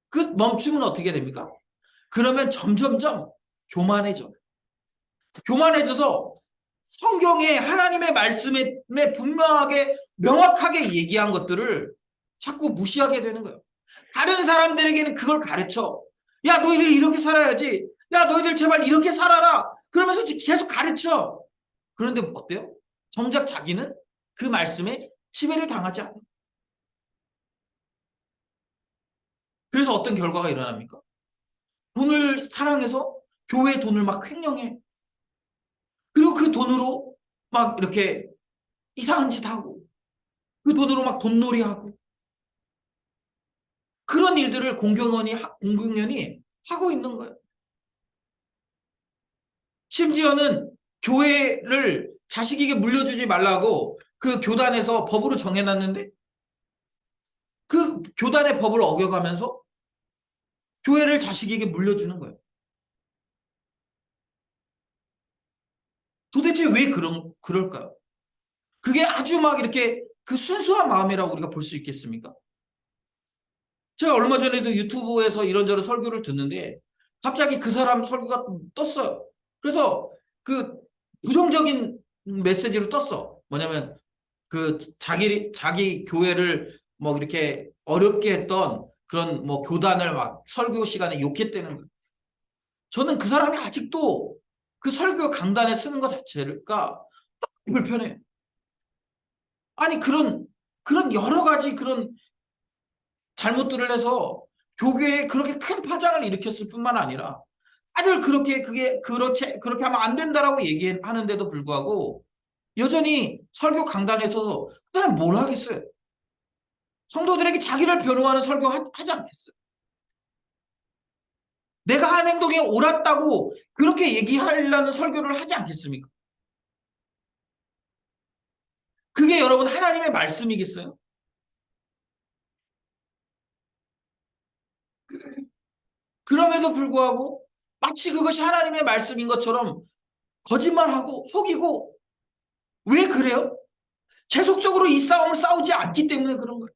그 멈추면 어떻게 됩니까? 그러면 점점점 교만해져서 성경에 하나님의 말씀에 분명하게 명확하게 얘기한 것들을 자꾸 무시하게 되는 거예요. 다른 사람들에게는 그걸 가르쳐. 야, 너희들 이렇게 살아야지. 야, 너희들 제발 이렇게 살아라. 그러면서 계속 가르쳐. 그런데 어때요? 정작 자기는 그 말씀에 지배를 당하지 않아요. 그래서 어떤 결과가 일어납니까? 돈을 사랑해서 교회 돈을 막 횡령해. 그리고 그 돈으로 막 이렇게 이상한 짓 하고, 그 돈으로 막 돈놀이 하고, 그런 일들을 공공연히 하고 있는 거예요. 심지어는 교회를 자식에게 물려주지 말라고 그 교단에서 법으로 정해놨는데 그 교단의 법을 어겨가면서 교회를 자식에게 물려주는 거예요. 도대체 왜 그럴까요? 그게 아주 막 이렇게 그 순수한 마음이라고 우리가 볼 수 있겠습니까? 제가 얼마 전에도 유튜브에서 이런저런 설교를 듣는데 갑자기 그 사람 설교가 떴어요. 그래서 그 부정적인 메시지로 떴어. 뭐냐면 그 자기 교회를 뭐 이렇게 어렵게 했던 그런 뭐 교단을 막 설교 시간에 욕했다는 거예요. 저는 그 사람이 아직도 그 설교 강단에 쓰는 것 자체가 불편해요. 아니 그런 여러 가지 그런 잘못들을 해서 교회에 그렇게 큰 파장을 일으켰을 뿐만 아니라 다들 그렇게 하면 안 된다라고 얘기하는데도 불구하고 여전히 설교 강단에서 그 사람 뭘 하겠어요? 성도들에게 자기를 변호하는 설교 하지 않겠어요? 내가 한 행동에 옳았다고 그렇게 얘기하려는 설교를 하지 않겠습니까? 그게 여러분 하나님의 말씀이겠어요? 그럼에도 불구하고 마치 그것이 하나님의 말씀인 것처럼 거짓말하고 속이고 왜 그래요? 계속적으로 이 싸움을 싸우지 않기 때문에 그런 거예요.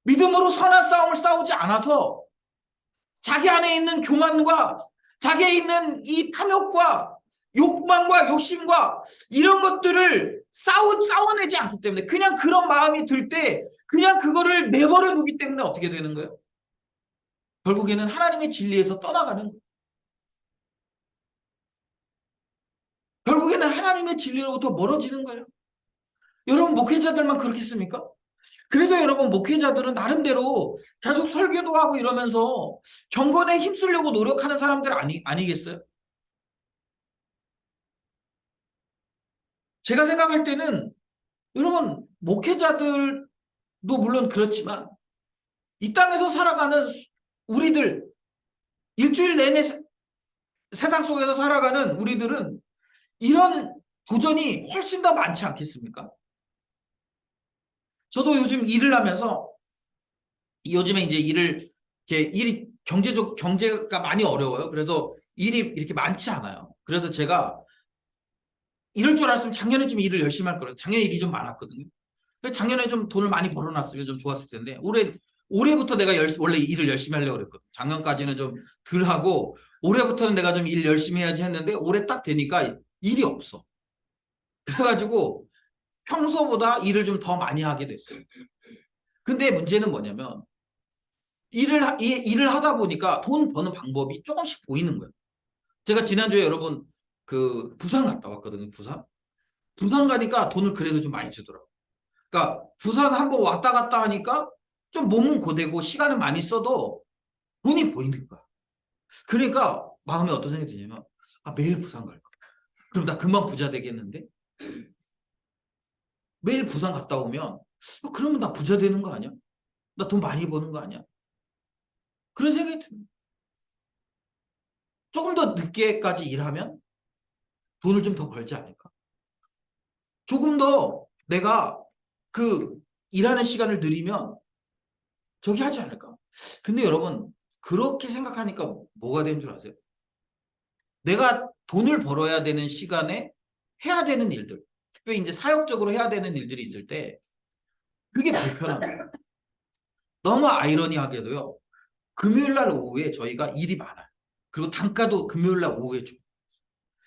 믿음으로 선한 싸움을 싸우지 않아서 자기 안에 있는 교만과 자기에 있는 이 탐욕과 욕망과 욕심과 이런 것들을 싸워내지 않기 때문에 그냥 그런 마음이 들 때 그냥 그거를 내버려 두기 때문에 어떻게 되는 거예요? 결국에는 하나님의 진리에서 떠나가는 거예요. 결국에는 하나님의 진리로부터 멀어지는 거예요. 여러분 목회자들만 그렇겠습니까? 그래도 여러분 목회자들은 나름대로 계속 설교도 하고 이러면서 경건에 힘쓰려고 노력하는 사람들 아니겠어요? 제가 생각할 때는 여러분 목회자들도 물론 그렇지만 이 땅에서 살아가는 우리들 일주일 내내 세상 속에서 살아가는 우리들은 이런 도전이 훨씬 더 많지 않겠습니까? 저도 요즘 일을 하면서 요즘에 이제 일이 경제가 많이 어려워요. 그래서 일이 이렇게 많지 않아요. 그래서 제가 이럴 줄 알았으면 작년에 좀 일을 열심히 할 거라서 작년에 일이 좀 많았거든요. 그래서 작년에 좀 돈을 많이 벌어놨으면 좀 좋았을 텐데 올해부터 내가 원래 일을 열심히 하려고 그랬거든. 작년까지는 좀 덜 하고 올해부터는 내가 좀 일 열심히 해야지 했는데 올해 딱 되니까 일이 없어. 그래가지고 평소보다 일을 좀 더 많이 하게 됐어요. 근데 문제는 뭐냐면 일을 하다 보니까 돈 버는 방법이 조금씩 보이는 거예요. 제가 지난주에 여러분 그 부산 갔다 왔거든요. 부산 가니까 돈을 그래도 좀 많이 주더라고요. 그러니까 부산 한번 왔다 갔다 하니까 좀 몸은 고되고 시간은 많이 써도 돈이 보이는 거야. 그러니까 마음에 어떤 생각이 드냐면 매일 부산 갈까? 그럼 나 금방 부자 되겠는데? 매일 부산 갔다 오면 그러면 나 부자 되는 거 아니야? 나 돈 많이 버는 거 아니야? 그런 생각이 듭니다. 조금 더 늦게까지 일하면 돈을 좀 더 벌지 않을까? 조금 더 내가 그 일하는 시간을 늘리면 저기 하지 않을까? 근데 여러분 그렇게 생각하니까 뭐가 되는 줄 아세요? 내가 돈을 벌어야 되는 시간에 해야 되는 일들, 특별히 이제 사역적으로 해야 되는 일들이 있을 때 그게 불편한 거예요. 너무 아이러니하게도요. 금요일날 오후에 저희가 일이 많아요. 그리고 단가도 금요일날 오후에 줘요.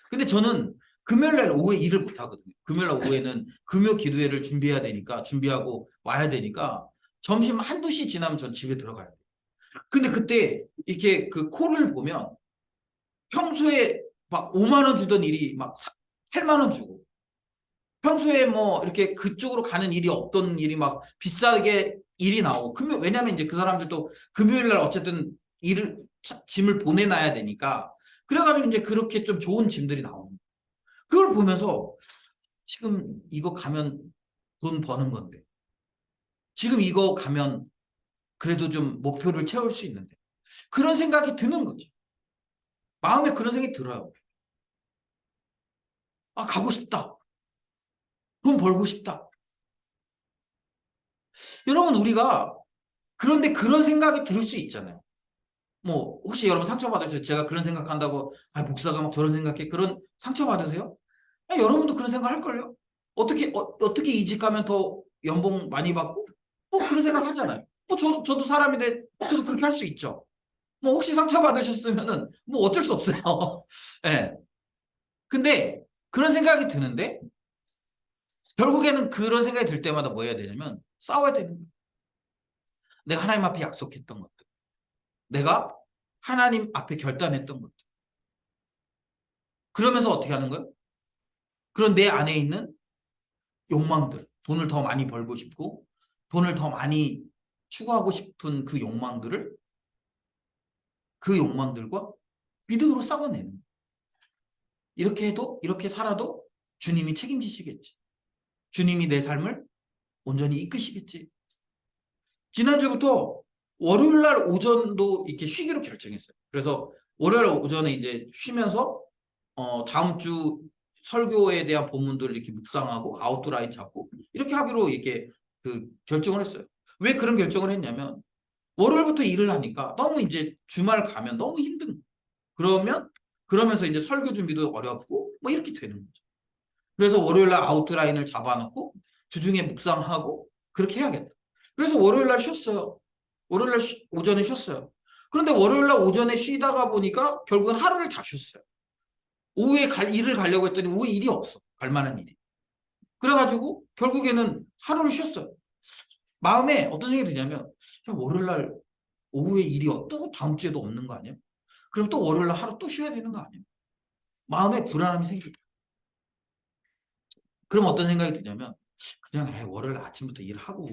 근데 저는 금요일날 오후에 일을 못 하거든요. 금요일날 오후에는 금요 기도회를 준비해야 되니까 준비하고 와야 되니까 점심 한두 시 지나면 전 집에 들어가야 돼요. 근데 그때 이렇게 그 콜을 보면 평소에 막 5만 원 주던 일이 막 8만 원 주고 평소에 뭐 이렇게 그쪽으로 가는 일이 없던 일이 막 비싸게 일이 나오고 왜냐면 이제 그 사람들도 금요일날 어쨌든 짐을 보내놔야 되니까 그래가지고 이제 그렇게 좀 좋은 짐들이 나오는 거예요. 그걸 보면서 지금 이거 가면 돈 버는 건데 지금 이거 가면 그래도 좀 목표를 채울 수 있는데 그런 생각이 드는 거죠. 마음에 그런 생각이 들어요. 아, 가고 싶다. 돈 벌고 싶다. 여러분, 우리가 그런데 그런 생각이 들 수 있잖아요. 뭐 혹시 여러분 상처받으세요? 제가 그런 생각한다고 아, 목사가 막 저런 생각해. 그런 상처받으세요? 아, 여러분도 그런 생각 할걸요? 어떻게 이직하면 더 연봉 많이 받고? 뭐 그런 생각 하잖아요. 뭐 저도 사람인데 저도 그렇게 할 수 있죠. 뭐 혹시 상처받으셨으면은 뭐 어쩔 수 없어요. 예. 근데 그런 생각이 드는데 결국에는 그런 생각이 들 때마다 뭐 해야 되냐면 싸워야 되는 거예요. 내가 하나님 앞에 약속했던 것들. 내가 하나님 앞에 결단했던 것들. 그러면서 어떻게 하는 거예요? 그런 내 안에 있는 욕망들. 돈을 더 많이 벌고 싶고 돈을 더 많이 추구하고 싶은 그 욕망들을 그 욕망들과 믿음으로 싸워내는 거예요. 이렇게 해도 이렇게 살아도 주님이 책임지시겠지. 주님이 내 삶을 온전히 이끄시겠지. 지난주부터 월요일 날 오전도 이렇게 쉬기로 결정했어요. 그래서 월요일 오전에 이제 쉬면서 다음 주 설교에 대한 본문들을 이렇게 묵상하고 아웃라인 잡고 이렇게 하기로 이렇게 그 결정을 했어요. 왜 그런 결정을 했냐면 월요일부터 일을 하니까 너무 이제 주말 가면 너무 힘든 거예요. 그러면서 이제 설교 준비도 어렵고 뭐 이렇게 되는 거죠. 그래서 월요일 날 아웃라인을 잡아놓고 주중에 묵상하고 그렇게 해야겠다. 그래서 월요일 날 쉬었어요. 월요일 날 오전에 쉬었어요. 그런데 월요일 날 오전에 쉬다가 보니까 결국은 하루를 다 쉬었어요. 오후에 일을 가려고 했더니 오후에 일이 없어. 갈 만한 일이. 그래가지고 결국에는 하루를 쉬었어요. 마음에 어떤 생각이 드냐면 야, 월요일 날 오후에 일이 또 다음 주에도 없는 거 아니야? 그럼 또 월요일 날 하루 또 쉬어야 되는 거 아니야? 마음에 불안함이 생기죠. 그럼 어떤 생각이 드냐면 그냥 월요일 아침부터 일하고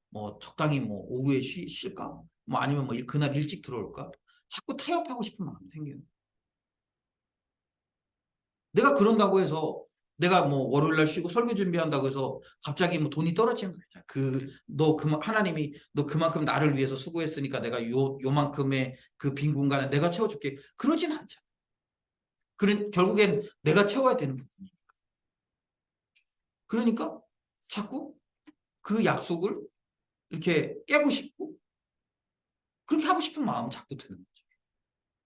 뭐 적당히 뭐 오후에 쉴까? 뭐 아니면 뭐 그날 일찍 들어올까? 자꾸 타협하고 싶은 마음이 생겨요. 내가 그런다고 해서 내가 뭐 월요일 날 쉬고 설교 준비한다고 해서 갑자기 뭐 돈이 떨어지는 거죠. 하나님이 너 그만큼 나를 위해서 수고했으니까 내가 요만큼의 그 빈 공간을 내가 채워줄게. 그러진 않잖아. 결국엔 내가 채워야 되는 부분이니까. 그러니까 자꾸 그 약속을 이렇게 깨고 싶고 그렇게 하고 싶은 마음이 자꾸 드는 거죠.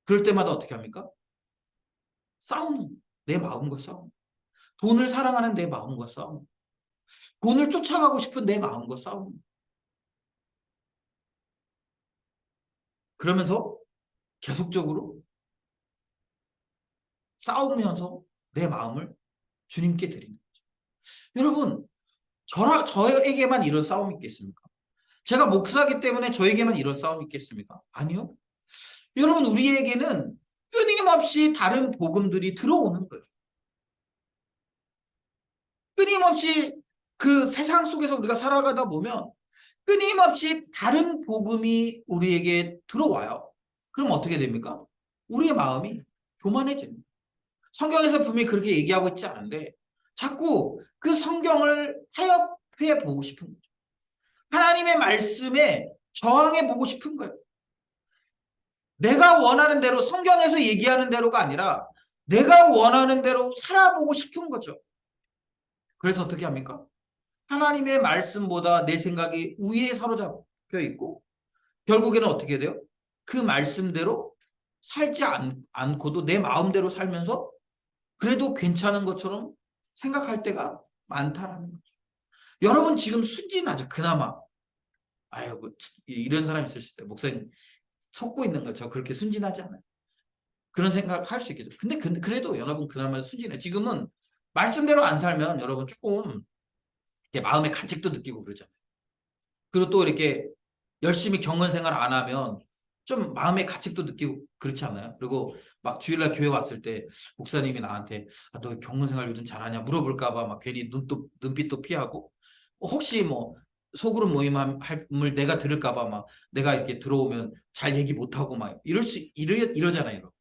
그럴 때마다 어떻게 합니까? 싸우는 내 마음과 싸우는 돈을 사랑하는 내 마음과 싸우는 돈을 쫓아가고 싶은 내 마음과 싸우는 그러면서 계속적으로 싸우면서 내 마음을 주님께 드리는 거죠. 여러분 저에게만 이런 싸움이 있겠습니까? 제가 목사기 때문에 저에게만 이런 싸움이 있겠습니까? 아니요. 여러분 우리에게는 끊임없이 다른 복음들이 들어오는 거예요. 끊임없이 그 세상 속에서 우리가 살아가다 보면 끊임없이 다른 복음이 우리에게 들어와요. 그럼 어떻게 됩니까? 우리의 마음이 교만해집니다. 성경에서 분명히 그렇게 얘기하고 있지 않은데 자꾸 그 성경을 타협해 보고 싶은 거죠. 하나님의 말씀에 저항해 보고 싶은 거예요. 내가 원하는 대로 성경에서 얘기하는 대로가 아니라 내가 원하는 대로 살아보고 싶은 거죠. 그래서 어떻게 합니까? 하나님의 말씀보다 내 생각이 우위에 사로잡혀 있고 결국에는 어떻게 돼요? 그 말씀대로 살지 않고도 내 마음대로 살면서 그래도 괜찮은 것처럼 생각할 때가 많다라는 거죠. 여러분 지금 순진하죠. 그나마. 아유 이런 사람이 있을 수 있어요. 목사님 속고 있는 거죠. 그렇게 순진하지 않아요. 그런 생각 할 수 있겠죠. 근데 그래도 여러분 그나마 순진해. 지금은 말씀대로 안 살면 여러분 조금 마음의 가책도 느끼고 그러잖아요. 그리고 또 이렇게 열심히 경건 생활 안 하면 좀 마음의 가책도 느끼고 그렇지 않아요? 그리고 막 주일날 교회 왔을 때 목사님이 나한테 너 경건 생활 요즘 잘하냐 물어볼까봐 막 괜히 눈빛도 피하고 혹시 뭐 소그룹 모임을 내가 들을까봐 막 내가 이렇게 들어오면 잘 얘기 못하고 막 이러잖아요. 여러분.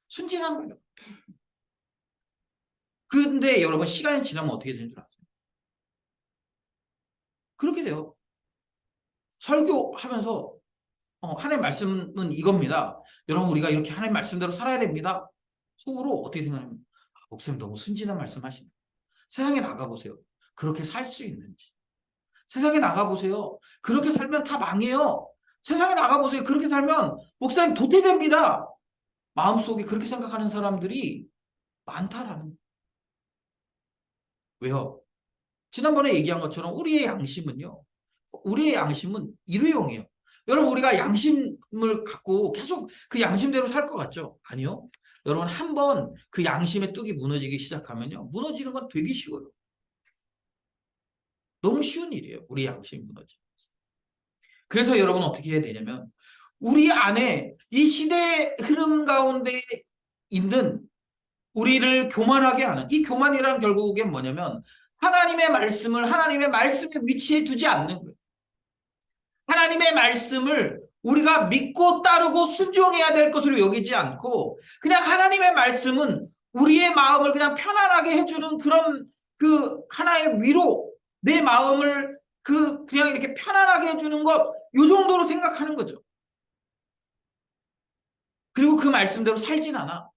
순진한 거예요. 근데 여러분 시간이 지나면 어떻게 되는 줄 아세요? 그렇게 돼요. 설교하면서 하나님 말씀은 이겁니다. 여러분 우리가 이렇게 하나님 말씀대로 살아야 됩니다. 속으로 어떻게 생각하면 목사님 너무 순진한 말씀하십니다. 세상에 나가보세요. 그렇게 살 수 있는지. 세상에 나가보세요. 그렇게 살면 다 망해요. 세상에 나가보세요. 그렇게 살면 목사님 도태됩니다. 마음속에 그렇게 생각하는 사람들이 많다라는 거예요. 왜요? 지난번에 얘기한 것처럼 우리의 양심은 일회용이에요. 여러분 우리가 양심을 갖고 계속 그 양심대로 살 것 같죠? 아니요. 여러분 한번 그 양심의 뚝이 무너지기 시작하면요. 무너지는 건 되게 쉬워요. 너무 쉬운 일이에요. 우리 양심이 무너지는. 그래서 여러분 어떻게 해야 되냐면 우리 안에 이 시대의 흐름 가운데 있는 우리를 교만하게 하는 이 교만이란 결국엔 뭐냐면 하나님의 말씀에 위치해 두지 않는 거예요. 하나님의 말씀을 우리가 믿고 따르고 순종해야 될 것으로 여기지 않고 그냥 하나님의 말씀은 우리의 마음을 그냥 편안하게 해주는 그런 그 하나의 위로 내 마음을 그냥 이렇게 편안하게 해주는 것 이 정도로 생각하는 거죠. 그리고 그 말씀대로 살진 않아.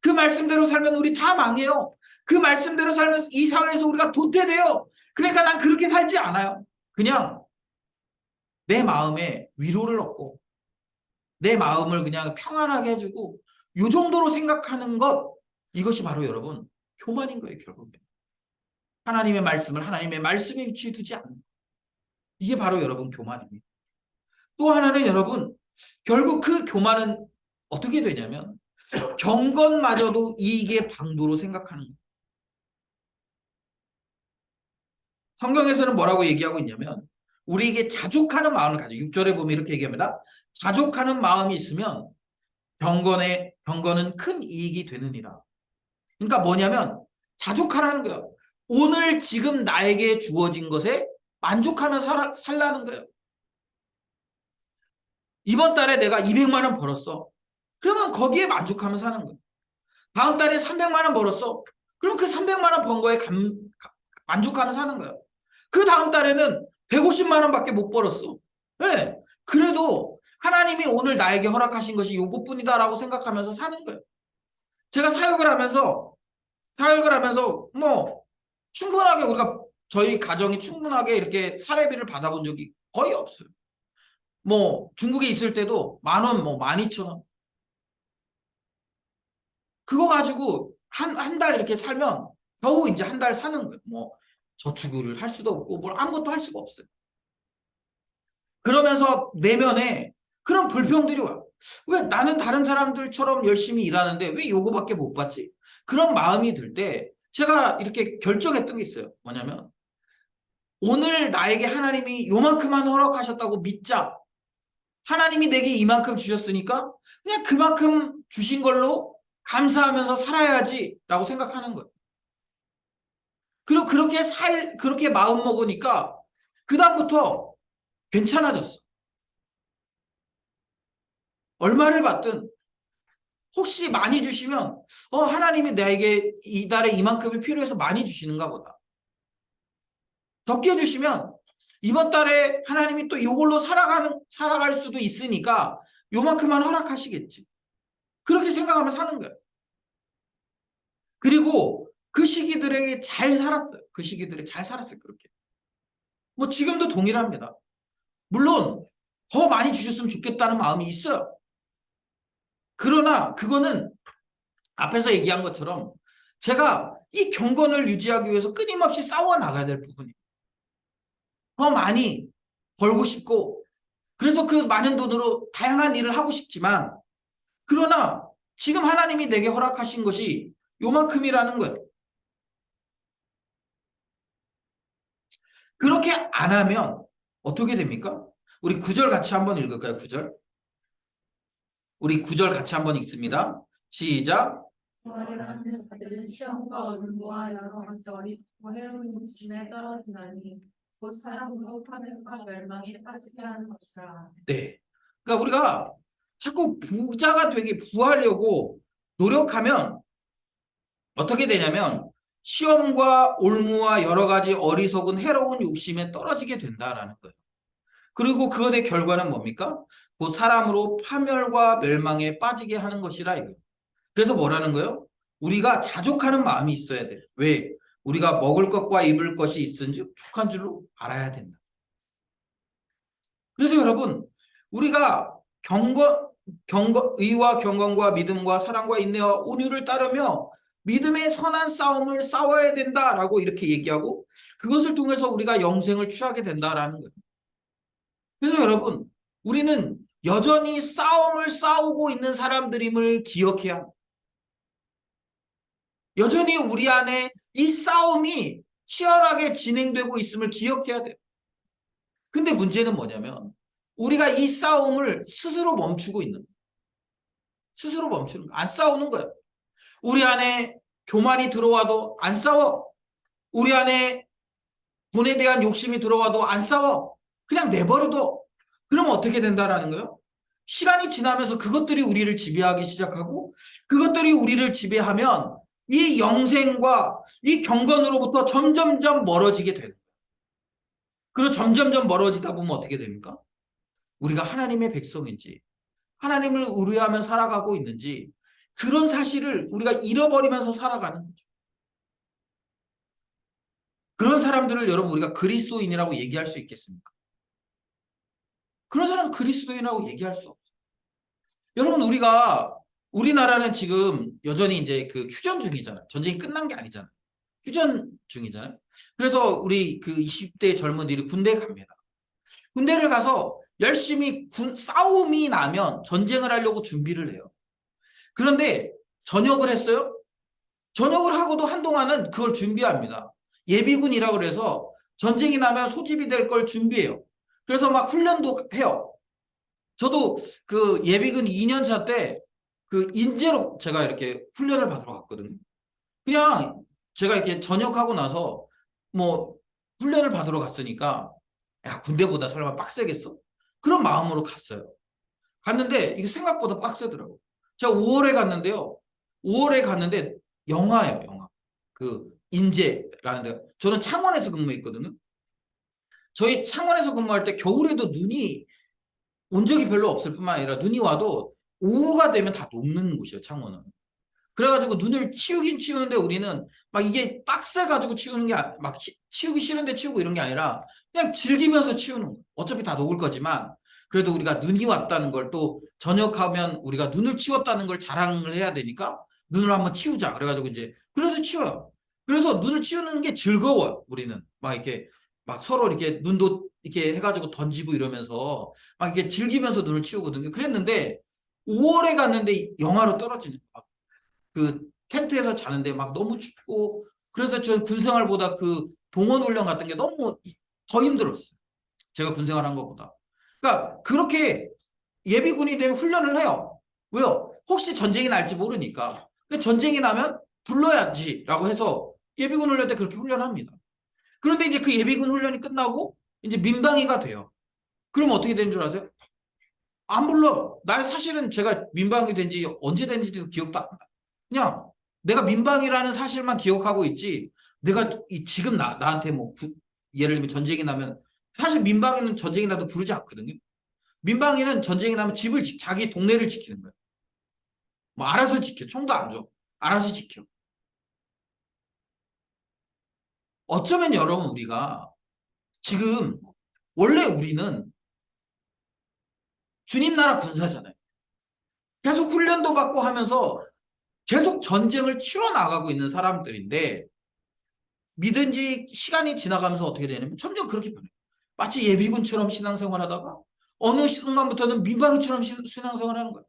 그 말씀대로 살면 우리 다 망해요. 그 말씀대로 살면 이 사회에서 우리가 도태돼요. 그러니까 난 그렇게 살지 않아요. 그냥 내 마음에 위로를 얻고 내 마음을 그냥 평안하게 해주고 이 정도로 생각하는 것 이것이 바로 여러분 교만인 거예요. 결국에 하나님의 말씀을 하나님의 말씀에 위치해 두지 않는 것. 이게 바로 여러분 교만입니다. 또 하나는 여러분 결국 그 교만은 어떻게 되냐면 경건마저도 이익의 방도로 생각하는 거예요. 성경에서는 뭐라고 얘기하고 있냐면 우리에게 자족하는 마음을 가져 6절에 보면 이렇게 얘기합니다. 자족하는 마음이 있으면 경건은 큰 이익이 되느니라. 그러니까 뭐냐면 자족하라는 거예요. 오늘 지금 나에게 주어진 것에 만족하며 살라는 거예요. 이번 달에 내가 200만 원 벌었어. 그러면 거기에 만족하며 사는 거예요. 다음 달에 300만 원 벌었어. 그럼 그 300만 원 번 거에 만족하며 사는 거예요. 그 다음 달에는 150만 원밖에 못 벌었어. 네. 그래도 하나님이 오늘 나에게 허락하신 것이 요것뿐이다라고 생각하면서 사는 거예요. 제가 사역을 하면서 뭐 충분하게 우리가 저희 가정이 충분하게 이렇게 사례비를 받아본 적이 거의 없어요. 뭐 중국에 있을 때도 10,000원, 뭐 12,000원. 그거 가지고 한 달 이렇게 살면 겨우 이제 한 달 사는 거예요. 뭐 저축을 할 수도 없고 뭘 아무것도 할 수가 없어요. 그러면서 내면에 그런 불평들이 와요. 왜 나는 다른 사람들처럼 열심히 일하는데 왜 요거밖에 못 받지? 그런 마음이 들 때 제가 이렇게 결정했던 게 있어요. 뭐냐면 오늘 나에게 하나님이 요만큼만 허락하셨다고 믿자. 하나님이 내게 이만큼 주셨으니까 그냥 그만큼 주신 걸로 감사하면서 살아야지 라고 생각하는 거예요. 그리고 그렇게 마음 먹으니까 그다음부터 괜찮아졌어. 얼마를 받든 혹시 많이 주시면 하나님이 나에게 이 달에 이만큼이 필요해서 많이 주시는가 보다. 적게 주시면 이번 달에 하나님이 또 이걸로 살아갈 수도 있으니까 요만큼만 허락하시겠지. 그렇게 생각하면 사는 거예요. 그리고 그 시기들에 잘 살았어요. 그 시기들에 잘 살았어요. 그렇게. 뭐 지금도 동일합니다. 물론 더 많이 주셨으면 좋겠다는 마음이 있어요. 그러나 그거는 앞에서 얘기한 것처럼 제가 이 경건을 유지하기 위해서 끊임없이 싸워 나가야 될 부분이에요. 더 많이 벌고 싶고 그래서 그 많은 돈으로 다양한 일을 하고 싶지만 그러나 지금 하나님이 내게 허락하신 것이 요만큼이라는 거예요. 그렇게 안 하면 어떻게 됩니까? 우리 9절 같이 한번 읽을까요? 9절. 우리 9절 같이 한번 읽습니다. 시작. 부활하는 자들은 시험과 어둠과 여러 가지 어리석고 해로운 욕심에 떨어지나니 곧 사람으로 파멸과 멸망에 빠지게 하는 것이라. 네. 그러니까 우리가 자꾸 부자가 되게 부하려고 노력하면 어떻게 되냐면 시험과 올무와 여러 가지 어리석은 해로운 욕심에 떨어지게 된다라는 거예요. 그리고 그것의 결과는 뭡니까? 그 사람으로 파멸과 멸망에 빠지게 하는 것이라 이거예요. 그래서 뭐라는 거예요? 우리가 자족하는 마음이 있어야 돼. 왜? 우리가 먹을 것과 입을 것이 있은지 족한 줄로 알아야 된다. 그래서 여러분, 우리가 의와 경건과 믿음과 사랑과 인내와 온유를 따르며 믿음의 선한 싸움을 싸워야 된다라고 이렇게 얘기하고 그것을 통해서 우리가 영생을 취하게 된다라는 거예요. 그래서 여러분, 우리는 여전히 싸움을 싸우고 있는 사람들임을 기억해야 합니다. 여전히 우리 안에 이 싸움이 치열하게 진행되고 있음을 기억해야 돼요. 근데 문제는 뭐냐면 우리가 이 싸움을 스스로 멈추고 있는 거예요. 스스로 멈추는 거예요. 안 싸우는 거예요. 우리 안에 교만이 들어와도 안 싸워. 우리 안에 돈에 대한 욕심이 들어와도 안 싸워. 그냥 내버려둬. 그럼 어떻게 된다라는 거예요? 시간이 지나면서 그것들이 우리를 지배하기 시작하고 그것들이 우리를 지배하면 이 영생과 이 경건으로부터 점점점 멀어지게 되는 거예요. 그리고 점점점 멀어지다 보면 어떻게 됩니까? 우리가 하나님의 백성인지 하나님을 의뢰하며 살아가고 있는지 그런 사실을 우리가 잃어버리면서 살아가는 거죠. 그런 사람들을 여러분 우리가 그리스도인이라고 얘기할 수 있겠습니까? 그런 사람은 그리스도인이라고 얘기할 수 없어요. 여러분 우리나라는 지금 여전히 이제 그 휴전 중이잖아요. 전쟁이 끝난 게 아니잖아요. 휴전 중이잖아요. 그래서 우리 그 20대 젊은이들이 군대에 갑니다. 군대를 가서 열심히 싸움이 나면 전쟁을 하려고 준비를 해요. 그런데 전역을 했어요? 전역을 하고도 한동안은 그걸 준비합니다. 예비군이라고 그래서 전쟁이 나면 소집이 될 걸 준비해요. 그래서 막 훈련도 해요. 저도 그 예비군 2년차 때 그 인재로 제가 이렇게 훈련을 받으러 갔거든요. 그냥 제가 이렇게 전역하고 나서 뭐 훈련을 받으러 갔으니까 야 군대보다 설마 빡세겠어? 그런 마음으로 갔어요. 갔는데 이게 생각보다 빡세더라고요. 제가 5월에 갔는데요. 5월에 갔는데 영하예요. 영하. 그 인제라는 데가. 저는 창원에서 근무했거든요. 저희 창원에서 근무할 때 겨울에도 눈이 온 적이 별로 없을 뿐만 아니라 눈이 와도 오후가 되면 다 녹는 곳이에요. 창원은. 그래가지고 눈을 치우긴 치우는데 우리는 막 이게 빡세가지고 치우는 게 막 치우기 싫은데 치우고 이런 게 아니라 그냥 즐기면서 치우는 거예요. 어차피 다 녹을 거지만 그래도 우리가 눈이 왔다는 걸 또 저녁하면 우리가 눈을 치웠다는 걸 자랑을 해야 되니까 눈을 한번 치우자. 그래가지고 이제 그래서 치워요. 그래서 눈을 치우는 게 즐거워요. 우리는 막 이렇게 막 서로 이렇게 눈도 이렇게 해가지고 던지고 이러면서 막 이렇게 즐기면서 눈을 치우거든요. 그랬는데 5월에 갔는데 영하로 떨어지는 거예요. 그 텐트에서 자는데 막 너무 춥고 그래서 전 군생활보다 그 동원훈련 같은 게 너무 더 힘들었어요. 제가 군생활 한 것보다. 그러니까 그렇게 예비군이 되면 훈련을 해요. 왜요? 혹시 전쟁이 날지 모르니까. 근데 전쟁이 나면 불러야지라고 해서 예비군 훈련 때 그렇게 훈련합니다. 그런데 이제 그 예비군 훈련이 끝나고 이제 민방위가 돼요. 그럼 어떻게 되는 줄 아세요? 안 불러. 나 사실은 제가 민방위 된 지 언제 된지도 기억도 안 나. 그냥 내가 민방위라는 사실만 기억하고 있지. 내가 지금 나한테 뭐 예를 들면 전쟁이 나면 사실 민방위는 전쟁이 나도 부르지 않거든요. 민방위는 전쟁이 나면 자기 동네를 지키는 거예요. 뭐 알아서 지켜. 총도 안 줘. 알아서 지켜. 어쩌면 여러분 우리가 지금 원래 우리는 주님 나라 군사잖아요. 계속 훈련도 받고 하면서 계속 전쟁을 치러 나가고 있는 사람들인데 믿은 지 시간이 지나가면서 어떻게 되냐면 점점 그렇게 변해요. 마치 예비군처럼 신앙생활 하다가 어느 순간부터는 민방위처럼 신앙생활 하는 거예요.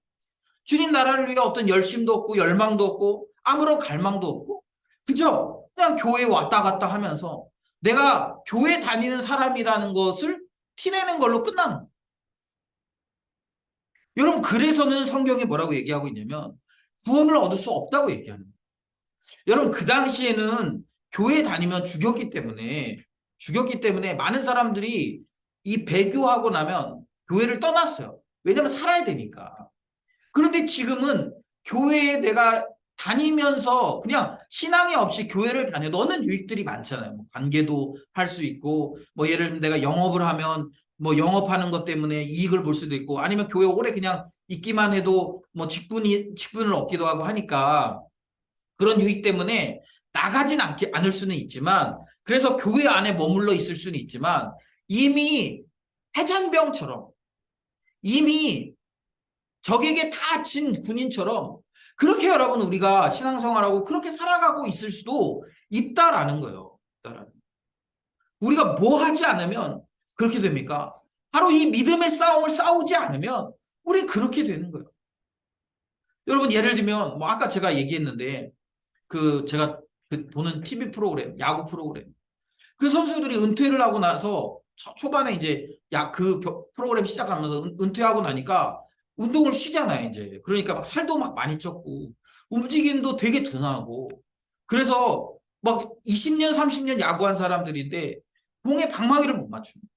주님 나라를 위해 어떤 열심도 없고 열망도 없고 아무런 갈망도 없고 그저 그냥 교회에 왔다 갔다 하면서 내가 교회 다니는 사람이라는 것을 티내는 걸로 끝나는 거예요. 여러분 그래서는 성경이 뭐라고 얘기하고 있냐면 구원을 얻을 수 없다고 얘기하는 거예요. 여러분 그 당시에는 교회 다니면 죽였기 때문에 많은 사람들이 이 배교하고 나면 교회를 떠났어요. 왜냐하면 살아야 되니까. 그런데 지금은 교회에 내가 다니면서 그냥 신앙이 없이 교회를 다녀도 얻는 유익들이 많잖아요. 뭐 관계도 할 수 있고 뭐 예를 들면 내가 영업을 하면 뭐 영업하는 것 때문에 이익을 볼 수도 있고 아니면 교회 오래 그냥 있기만 해도 뭐 직분을 얻기도 하고 하니까 그런 유익 때문에 나가진 않을 수는 있지만 그래서 교회 안에 머물러 있을 수는 있지만 이미 해잔병처럼 이미 적에게 다 진 군인처럼 그렇게 여러분 우리가 신앙생활하고 그렇게 살아가고 있을 수도 있다라는 거예요. 우리가 뭐 하지 않으면 그렇게 됩니까? 바로 이 믿음의 싸움을 싸우지 않으면 우리 그렇게 되는 거예요. 여러분 예를 들면 뭐 아까 제가 얘기했는데 그 제가 보는 TV 프로그램, 야구 프로그램 그 선수들이 은퇴를 하고 나서 초반에 이제 그 프로그램 시작하면서 은퇴하고 나니까 운동을 쉬잖아요, 이제. 그러니까 막 살도 막 많이 쪘고 움직임도 되게 둔하고 그래서 막 20년, 30년 야구한 사람들인데 공에 방망이를 못 맞춥니다.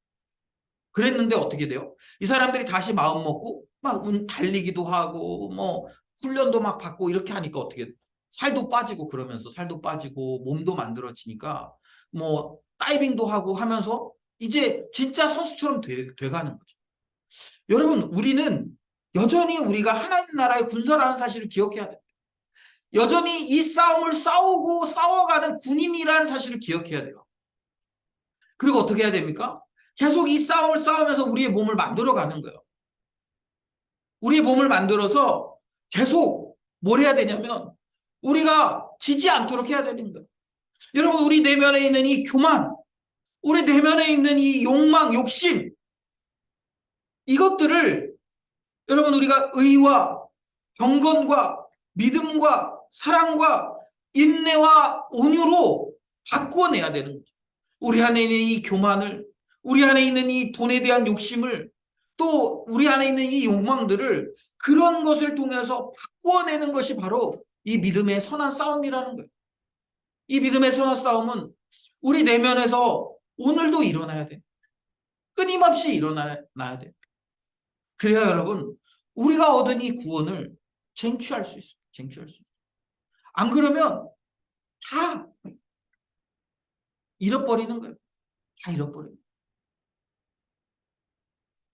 그랬는데 어떻게 돼요? 이 사람들이 다시 마음 먹고 막 달리기도 하고 뭐 훈련도 막 받고 이렇게 하니까 어떻게 돼요? 살도 빠지고 그러면서 살도 빠지고 몸도 만들어지니까 뭐 다이빙도 하고 하면서 이제 진짜 선수처럼 돼가는 거죠. 여러분 우리는 여전히 우리가 하나님 나라의 군사라는 사실을 기억해야 돼요. 여전히 이 싸움을 싸우고 싸워가는 군인이라는 사실을 기억해야 돼요. 그리고 어떻게 해야 됩니까? 계속 이 싸움을 싸우면서 우리의 몸을 만들어가는 거예요. 우리의 몸을 만들어서 계속 뭘 해야 되냐면 우리가 지지 않도록 해야 되는 거예요. 여러분 우리 내면에 있는 이 교만, 우리 내면에 있는 이 욕망, 욕심 이것들을 여러분 우리가 의와 경건과 믿음과 사랑과 인내와 온유로 바꾸어내야 되는 거죠. 우리 안에 있는 이 교만을 우리 안에 있는 이 돈에 대한 욕심을 또 우리 안에 있는 이 욕망들을 그런 것을 통해서 바꾸어내는 것이 바로 이 믿음의 선한 싸움이라는 거예요. 이 믿음의 선한 싸움은 우리 내면에서 오늘도 일어나야 돼. 끊임없이 일어나야 돼. 그래야 여러분 우리가 얻은 이 구원을 쟁취할 수 있어요. 쟁취할 수 있어요. 안 그러면 다 잃어버리는 거예요. 다 잃어버려요.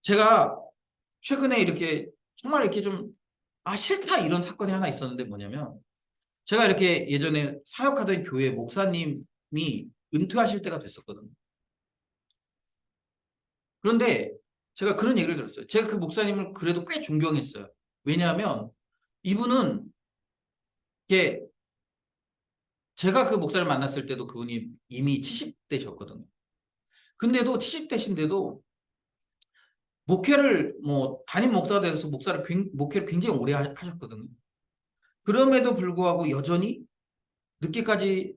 제가 최근에 이렇게 정말 이렇게 좀 싫다 이런 사건이 하나 있었는데 뭐냐면 제가 이렇게 예전에 사역하던 교회 목사님이 은퇴하실 때가 됐었거든요. 그런데 제가 그런 얘기를 들었어요. 제가 그 목사님을 그래도 꽤 존경했어요. 왜냐하면 이분은 이게 제가 그 목사를 만났을 때도 그분이 이미 70대셨거든요. 근데도 70대신데도 목회를 뭐 담임 목사가 돼서 목회를 굉장히 오래 하셨거든요. 그럼에도 불구하고 여전히 늦게까지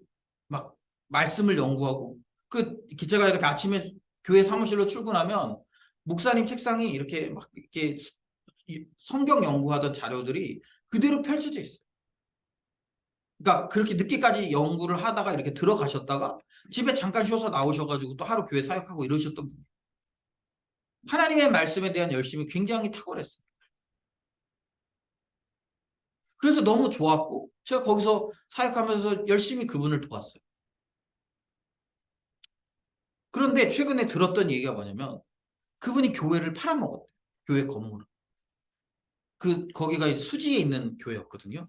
막 말씀을 연구하고 제가 이렇게 아침에 교회 사무실로 출근하면 목사님 책상이 이렇게 막 이렇게 성경 연구하던 자료들이 그대로 펼쳐져 있어요. 그러니까 그렇게 늦게까지 연구를 하다가 이렇게 들어가셨다가 집에 잠깐 쉬어서 나오셔가지고 또 하루 교회 사역하고 이러셨던 분이에요. 하나님의 말씀에 대한 열심이 굉장히 탁월했어요. 그래서 너무 좋았고 제가 거기서 사역하면서 열심히 그분을 도왔어요. 그런데 최근에 들었던 얘기가 뭐냐면 그분이 교회를 팔아먹었대요. 교회 건물을. 거기가 수지에 있는 교회였거든요.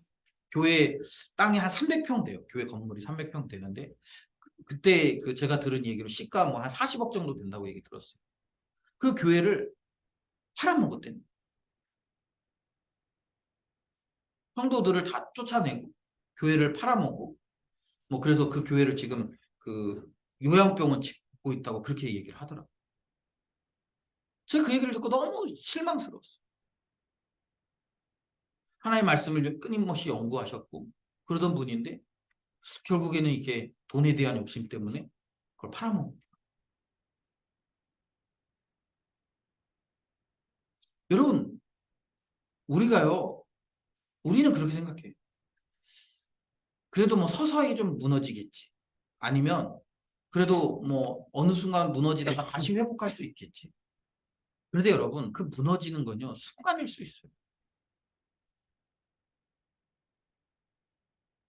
교회 땅이 한 300평 돼요. 교회 건물이 300평 되는데 그때 제가 들은 얘기로 시가 뭐 한 40억 정도 된다고 얘기 들었어요. 그 교회를 팔아먹었대요. 성도들을 다 쫓아내고 교회를 팔아먹고 뭐 그래서 그 교회를 지금 요양병원 짓고 있다고 그렇게 얘기를 하더라고요. 제가 그 얘기를 듣고 너무 실망스러웠어요. 하나님의 말씀을 끊임없이 연구하셨고 그러던 분인데 결국에는 이게 돈에 대한 욕심 때문에 그걸 팔아먹는. 여러분 우리는 그렇게 생각해요. 그래도 뭐 서서히 좀 무너지겠지. 아니면 그래도 뭐 어느 순간 무너지다가 다시 회복할 수 있겠지. 그런데 여러분 그 무너지는 건요 순간일 수 있어요.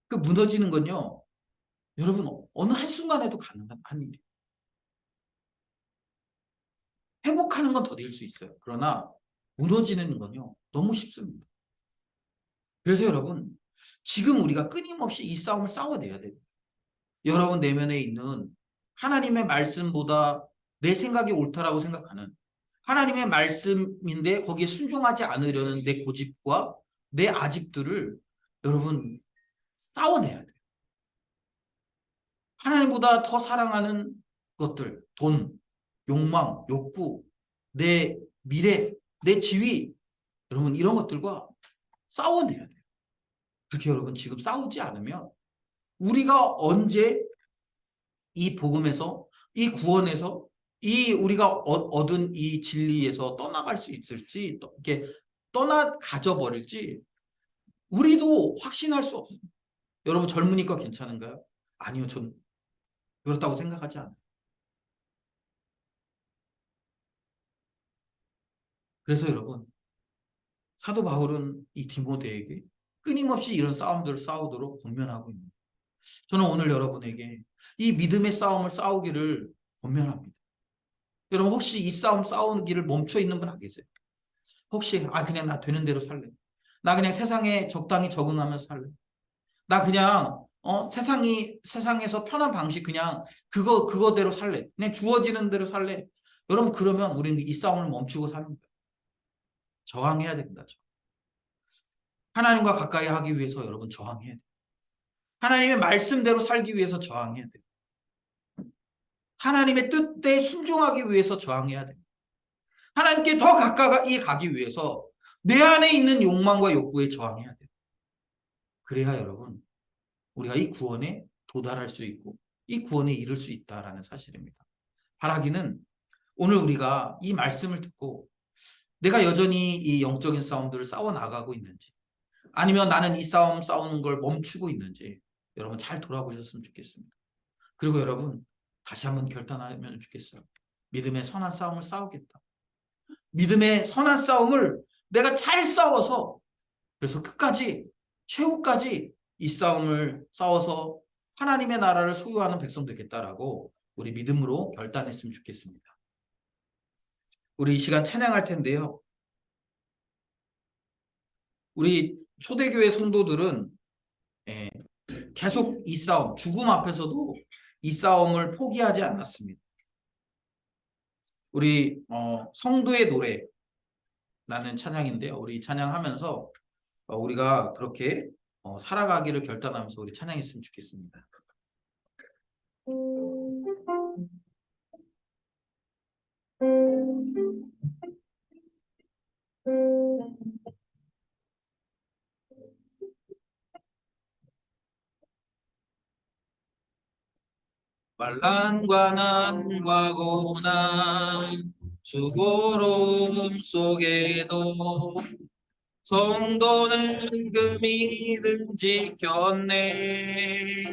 그 무너지는 건요 여러분 어느 한순간에도 가능한 일이에요. 회복하는 건 더딜 수 있어요. 그러나 무너지는 건요, 너무 쉽습니다. 그래서 여러분, 지금 우리가 끊임없이 이 싸움을 싸워내야 돼요. 여러분 내면에 있는 하나님의 말씀보다 내 생각이 옳다라고 생각하는 하나님의 말씀인데 거기에 순종하지 않으려는 내 고집과 내 아집들을 여러분 싸워내야 돼요. 하나님보다 더 사랑하는 것들, 돈, 욕망, 욕구, 내 미래, 내 지위, 여러분 이런 것들과 싸워내야 돼요. 그렇게 여러분 지금 싸우지 않으면 우리가 언제 이 복음에서, 이 구원에서, 이 우리가 얻은 이 진리에서 떠나갈 수 있을지, 이렇게 가져버릴지 우리도 확신할 수 없어요. 여러분 젊으니까 괜찮은가요? 아니요, 전 그렇다고 생각하지 않아요. 그래서 여러분, 사도 바울은 이 디모데에게 끊임없이 이런 싸움들을 싸우도록 권면하고 있는 거예요. 저는 오늘 여러분에게 이 믿음의 싸움을 싸우기를 권면합니다. 여러분 혹시 이 싸움 싸우는 길을 멈춰 있는 분 안 계세요? 혹시 그냥 나 되는 대로 살래. 나 그냥 세상에 적당히 적응하면서 살래. 나 그냥 세상에서 편한 방식 그냥 그거대로 살래. 그냥 주어지는 대로 살래. 여러분 그러면 우리는 이 싸움을 멈추고 사는 거예요. 저항해야 됩니다. 하나님과 가까이 하기 위해서 여러분 저항해야 돼요. 하나님의 말씀대로 살기 위해서 저항해야 돼요. 하나님의 뜻에 순종하기 위해서 저항해야 돼요. 하나님께 더 가까이 가기 위해서 내 안에 있는 욕망과 욕구에 저항해야 돼요. 그래야 여러분 우리가 이 구원에 도달할 수 있고 이 구원에 이를 수 있다라는 사실입니다. 바라기는 오늘 우리가 이 말씀을 듣고 내가 여전히 이 영적인 싸움들을 싸워나가고 있는지 아니면 나는 이 싸움 싸우는 걸 멈추고 있는지 여러분 잘 돌아보셨으면 좋겠습니다. 그리고 여러분 다시 한번 결단하면 좋겠어요. 믿음의 선한 싸움을 싸우겠다. 믿음의 선한 싸움을 내가 잘 싸워서 그래서 끝까지 최후까지 이 싸움을 싸워서 하나님의 나라를 소유하는 백성 되겠다라고 우리 믿음으로 결단했으면 좋겠습니다. 우리 이 시간 찬양할 텐데요. 우리 초대교회 성도들은 계속 이 싸움, 죽음 앞에서도 이 싸움을 포기하지 않았습니다. 우리 성도의 노래라는 찬양인데요. 우리 찬양하면서 우리가 그렇게 살아가기를 결단하면서 우리 찬양했으면 좋겠습니다. 환난과 난과 고난 수고로움 속에도 성도는 그 믿음 지켰네.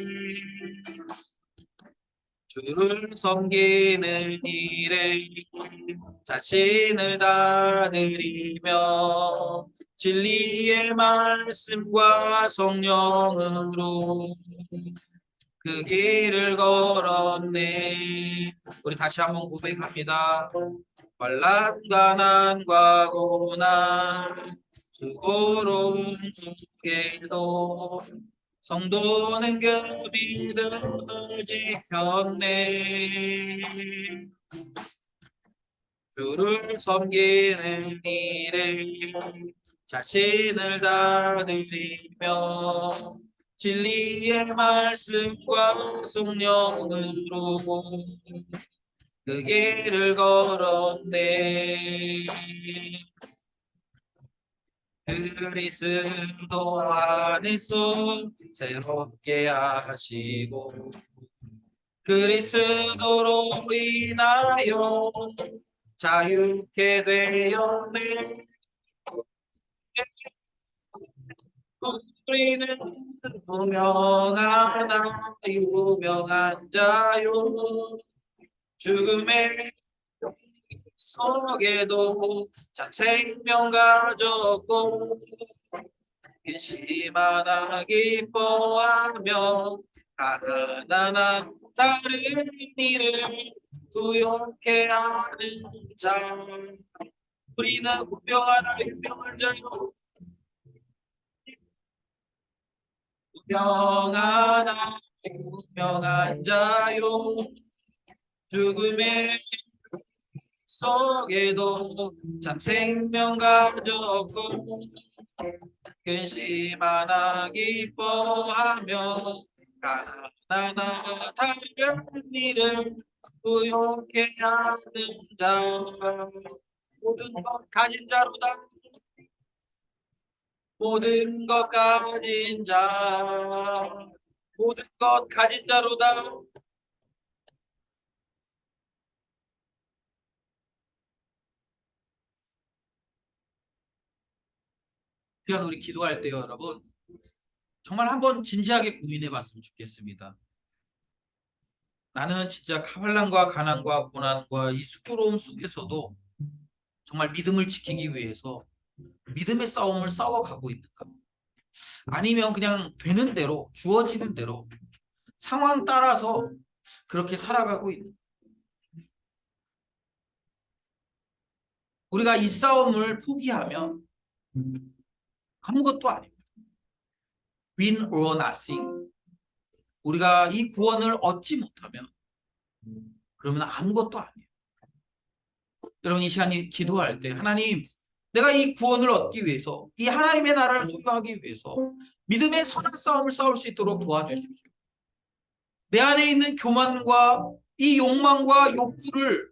주를 섬기는 일에 자신을 다 드리며 진리의 말씀과 성령으로 그 길을 걸었네. 우리 다시 한번 고백합니다. 환난과 난과 고난 수고로움 속에도 성도는 그 믿음을 지켰네. 주를 섬기는 일에 자신을 다 드리며 진리의 말씀과 성령으로 그 길을 걸었네. 그리스도 안에서 새롭게 하시고 그리스도로 인하여 자유케 되었네. 우리는 유명하다 유명한 자요 죽음의 속에도 참 생명 가졌고 심하나 기뻐하며 가난한 다른 일을 부욕해 하는 자 우리는 무병하나 유병한 자요 무병하나 유병한 자요 죽음의 속에도 참 생명 가졌고 근심하나 기뻐하며 가난하나 다른 일을 부욕해 하는 자 모든 것 가진 자로다 모든 것 가진 자 모든 것 가진 자로다 그냥 우리 기도할 때요 여러분 정말 한번 진지하게 고민해 봤으면 좋겠습니다. 나는 진짜 환난과 가난과 고난과 이 수고로움 속에서도 정말 믿음을 지키기 위해서 믿음의 싸움을 싸워가고 있는가? 아니면 그냥 되는 대로 주어지는 대로 상황 따라서 그렇게 살아가고 있는가? 우리가 이 싸움을 포기하면 아무것도 아닙니다. Win or nothing. 우리가 이 구원을 얻지 못하면 그러면 아무것도 아니에요. 여러분 이 시간에 기도할 때 하나님 내가 이 구원을 얻기 위해서 이 하나님의 나라를 소유하기 위해서 믿음의 선한 싸움을 싸울 수 있도록 도와주십시오. 내 안에 있는 교만과 이 욕망과 욕구를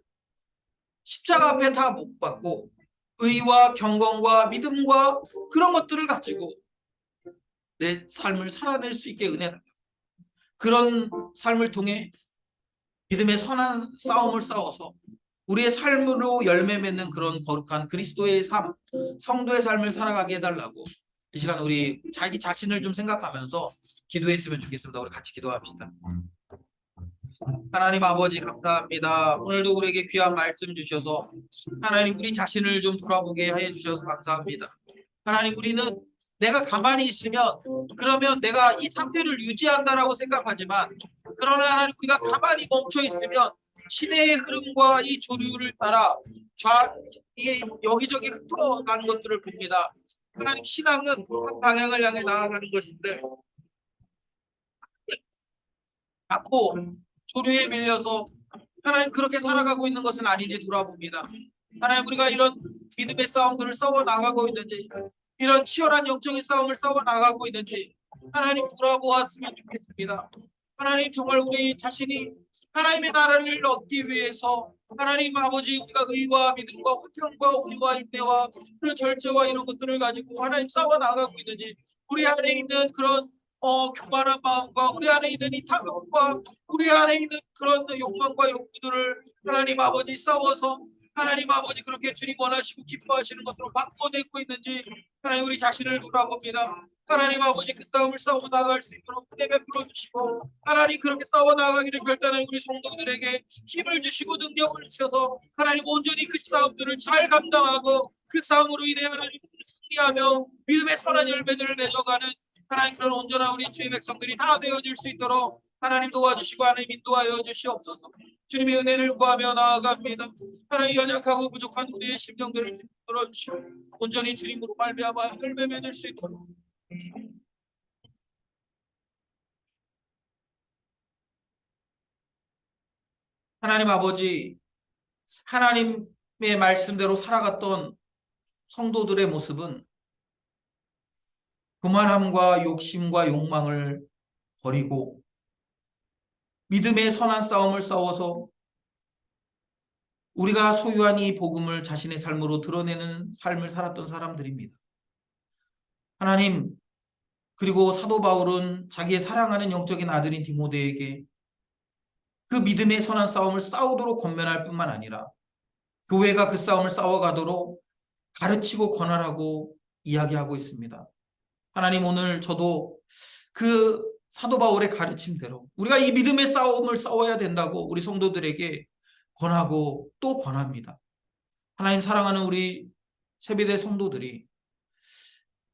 십자가 앞에 다 못 받고 의와 경건과 믿음과 그런 것들을 가지고 내 삶을 살아낼 수 있게 은혜 달라. 그런 삶을 통해 믿음의 선한 싸움을 싸워서 우리의 삶으로 열매 맺는 그런 거룩한 그리스도의 삶, 성도의 삶을 살아가게 해달라고 이 시간 우리 자기 자신을 좀 생각하면서 기도했으면 좋겠습니다. 우리 같이 기도합시다. 하나님 아버지 감사합니다. 오늘도 우리에게 귀한 말씀 주셔서 하나님 우리 자신을 좀 돌아보게 해주셔서 감사합니다. 하나님 우리는 내가 가만히 있으면 그러면 내가 이 상태를 유지한다라고 생각하지만 그러나 하나님 우리가 가만히 멈춰 있으면 시대의 흐름과 이 조류를 따라 이게 여기저기 흩어가는 것들을 봅니다. 하나님 신앙은 한 방향을 향해 나아가는 것인데 자꾸 조류에 밀려서 하나님 그렇게 살아가고 있는 것은 아닌지 돌아봅니다. 하나님 우리가 이런 믿음의 싸움들을 싸워 나가고 있는지 이런 치열한 영적인 싸움을 싸워 나가고 있는지 하나님 돌아보았으면 좋겠습니다. 하나님 정말 우리 자신이 하나님의 나라를 얻기 위해서 하나님 아버지 우리가 의와 믿음과 화평과 온유와 인내와 그런 절제와 이런 것들을 가지고 하나님 싸워 나가고 있는지 우리 안에 있는 그런 교만한 마음과 우리 안에 있는 이 탐욕과 우리 안에 있는 그런 욕망과 욕구들을 하나님 아버지 싸워서 하나님 아버지 그렇게 주님 원하시고 기뻐하시는 것으로 바꿔내고 있는지 하나님 우리 자신을 돌아봅니다. 하나님 아버지 그 싸움을 싸워 나갈 수 있도록 은혜 베풀어 주시고 하나님 그렇게 싸워 나가기를 결단한 우리 성도들에게 힘을 주시고 능력을 주셔서 하나님 온전히 그 싸움들을 잘 감당하고 그 싸움으로 인해 하나님 승리하며 믿음의 선한 열매들을 맺어가는 하나님 그런 온전한 우리 주의 백성들이 다 되어질 수 있도록 하나님 도와주시고 하나님 인도하여 주시옵소서. 주님의 은혜를 구하며 나아갑니다. 하나님 연약하고 부족한 우리의 심령들을 들어주시고 온전히 주님으로 말미암아 열매 맺을 수 있도록 하나님 아버지 하나님의 말씀대로 살아갔던 성도들의 모습은 교만함과 욕심과 욕망을 버리고 믿음의 선한 싸움을 싸워서 우리가 소유한 이 복음을 자신의 삶으로 드러내는 삶을 살았던 사람들입니다. 하나님 그리고 사도 바울은 자기의 사랑하는 영적인 아들인 디모데에게 그 믿음의 선한 싸움을 싸우도록 권면할 뿐만 아니라 교회가 그 싸움을 싸워가도록 가르치고 권하라고 이야기하고 있습니다. 하나님 오늘 저도 그 사도 바울의 가르침대로 우리가 이 믿음의 싸움을 싸워야 된다고 우리 성도들에게 권하고 또 권합니다. 하나님 사랑하는 우리 세배대 성도들이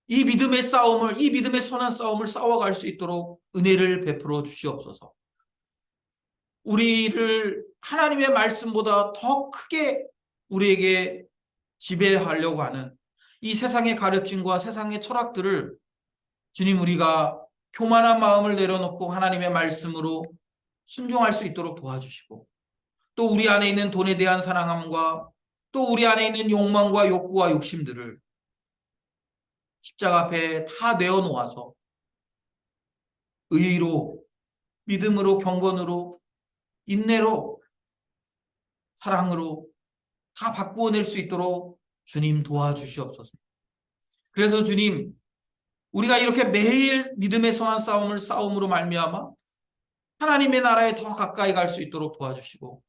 이 믿음의 싸움을 이 믿음의 선한 싸움을 싸워갈 수 있도록 은혜를 베풀어 주시옵소서. 우리를 하나님의 말씀보다 더 크게 우리에게 지배하려고 하는 이 세상의 가르침과 세상의 철학들을 주님, 우리가 교만한 마음을 내려놓고 하나님의 말씀으로 순종할 수 있도록 도와주시고, 또 우리 안에 있는 돈에 대한 사랑함과 또 우리 안에 있는 욕망과 욕구와 욕심들을 십자가 앞에 다 내어놓아서 의로, 믿음으로, 경건으로, 인내로, 사랑으로 다 바꾸어낼 수 있도록 주님 도와주시옵소서. 그래서 주님, 우리가 이렇게 매일 믿음의 선한 싸움을 싸움으로 말미암아 하나님의 나라에 더 가까이 갈 수 있도록 도와주시고,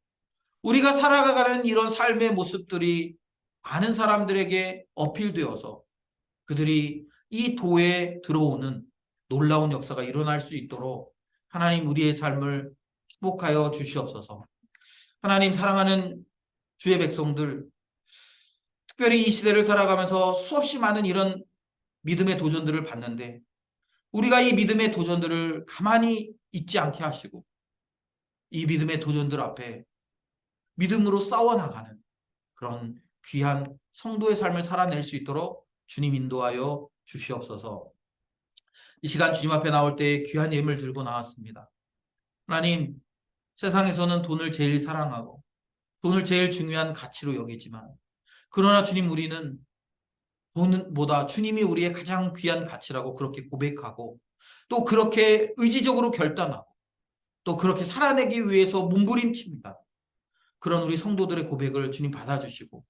우리가 살아가는 이런 삶의 모습들이 많은 사람들에게 어필되어서 그들이 이 도에 들어오는 놀라운 역사가 일어날 수 있도록 하나님, 우리의 삶을 축복하여 주시옵소서. 하나님, 사랑하는 주의 백성들, 특별히 이 시대를 살아가면서 수없이 많은 이런 믿음의 도전들을 받는데, 우리가 이 믿음의 도전들을 가만히 있지 않게 하시고 이 믿음의 도전들 앞에 믿음으로 싸워나가는 그런 귀한 성도의 삶을 살아낼 수 있도록 주님 인도하여 주시옵소서. 이 시간 주님 앞에 나올 때 귀한 예물 들고 나왔습니다. 하나님, 세상에서는 돈을 제일 사랑하고 돈을 제일 중요한 가치로 여기지만, 그러나 주님, 우리는 돈보다 주님이 우리의 가장 귀한 가치라고 그렇게 고백하고, 또 그렇게 의지적으로 결단하고, 또 그렇게 살아내기 위해서 몸부림칩니다. 그런 우리 성도들의 고백을 주님 받아주시고,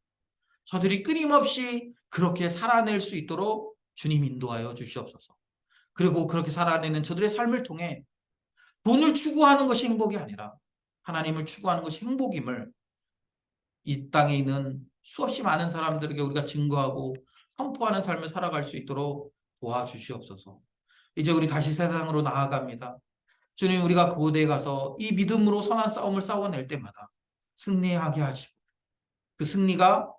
저들이 끊임없이 그렇게 살아낼 수 있도록 주님 인도하여 주시옵소서. 그리고 그렇게 살아내는 저들의 삶을 통해 돈을 추구하는 것이 행복이 아니라 하나님을 추구하는 것이 행복임을 이 땅에 있는 수없이 많은 사람들에게 우리가 증거하고 선포하는 삶을 살아갈 수 있도록 도와주시옵소서. 이제 우리 다시 세상으로 나아갑니다. 주님, 우리가 그곳에 가서 이 믿음으로 선한 싸움을 싸워낼 때마다 승리하게 하시고, 그 승리가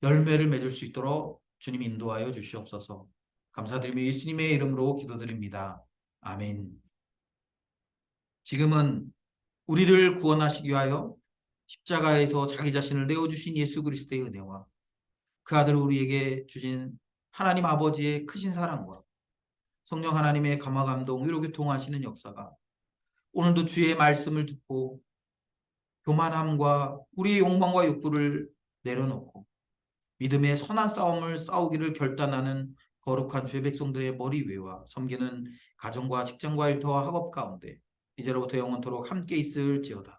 열매를 맺을 수 있도록 주님 인도하여 주시옵소서. 감사드리며 예수님의 이름으로 기도드립니다. 아멘. 지금은 우리를 구원하시기 위하여 십자가에서 자기 자신을 내어주신 예수 그리스도의 은혜와 그 아들 우리에게 주신 하나님 아버지의 크신 사랑과 성령 하나님의 감화 감동 위로 교통하시는 역사가 오늘도 주의 말씀을 듣고 교만함과 우리의 욕망과 욕구를 내려놓고 믿음의 선한 싸움을 싸우기를 결단하는 거룩한 주의 백성들의 머리 위와 섬기는 가정과 직장과 일터와 학업 가운데 이제로부터 영원토록 함께 있을지어다.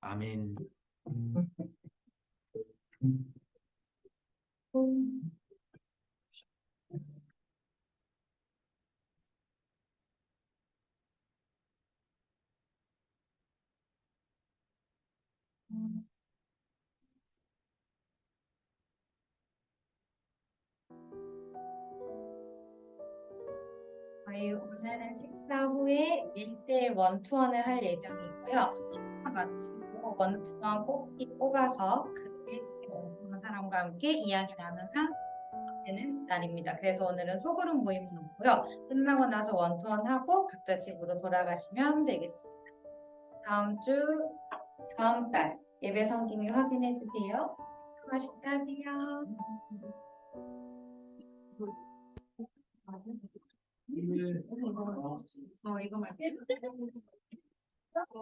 아멘. 저희 오늘은 식사 후에 1대1 원투원을 할 예정이고요. 식사 마치고 원투원 뽑기 뽑아서 그 1대1 원투원 사람과 함께 이야기 나누면 되는 날입니다. 그래서 오늘은 소그룹 모임은 없고요. 끝나고 나서 원투원 하고 각자 집으로 돌아가시면 되겠습니다. 다음 달 예배 성김이 확인해 주세요. 식사 맛있게 하세요. 이거 말고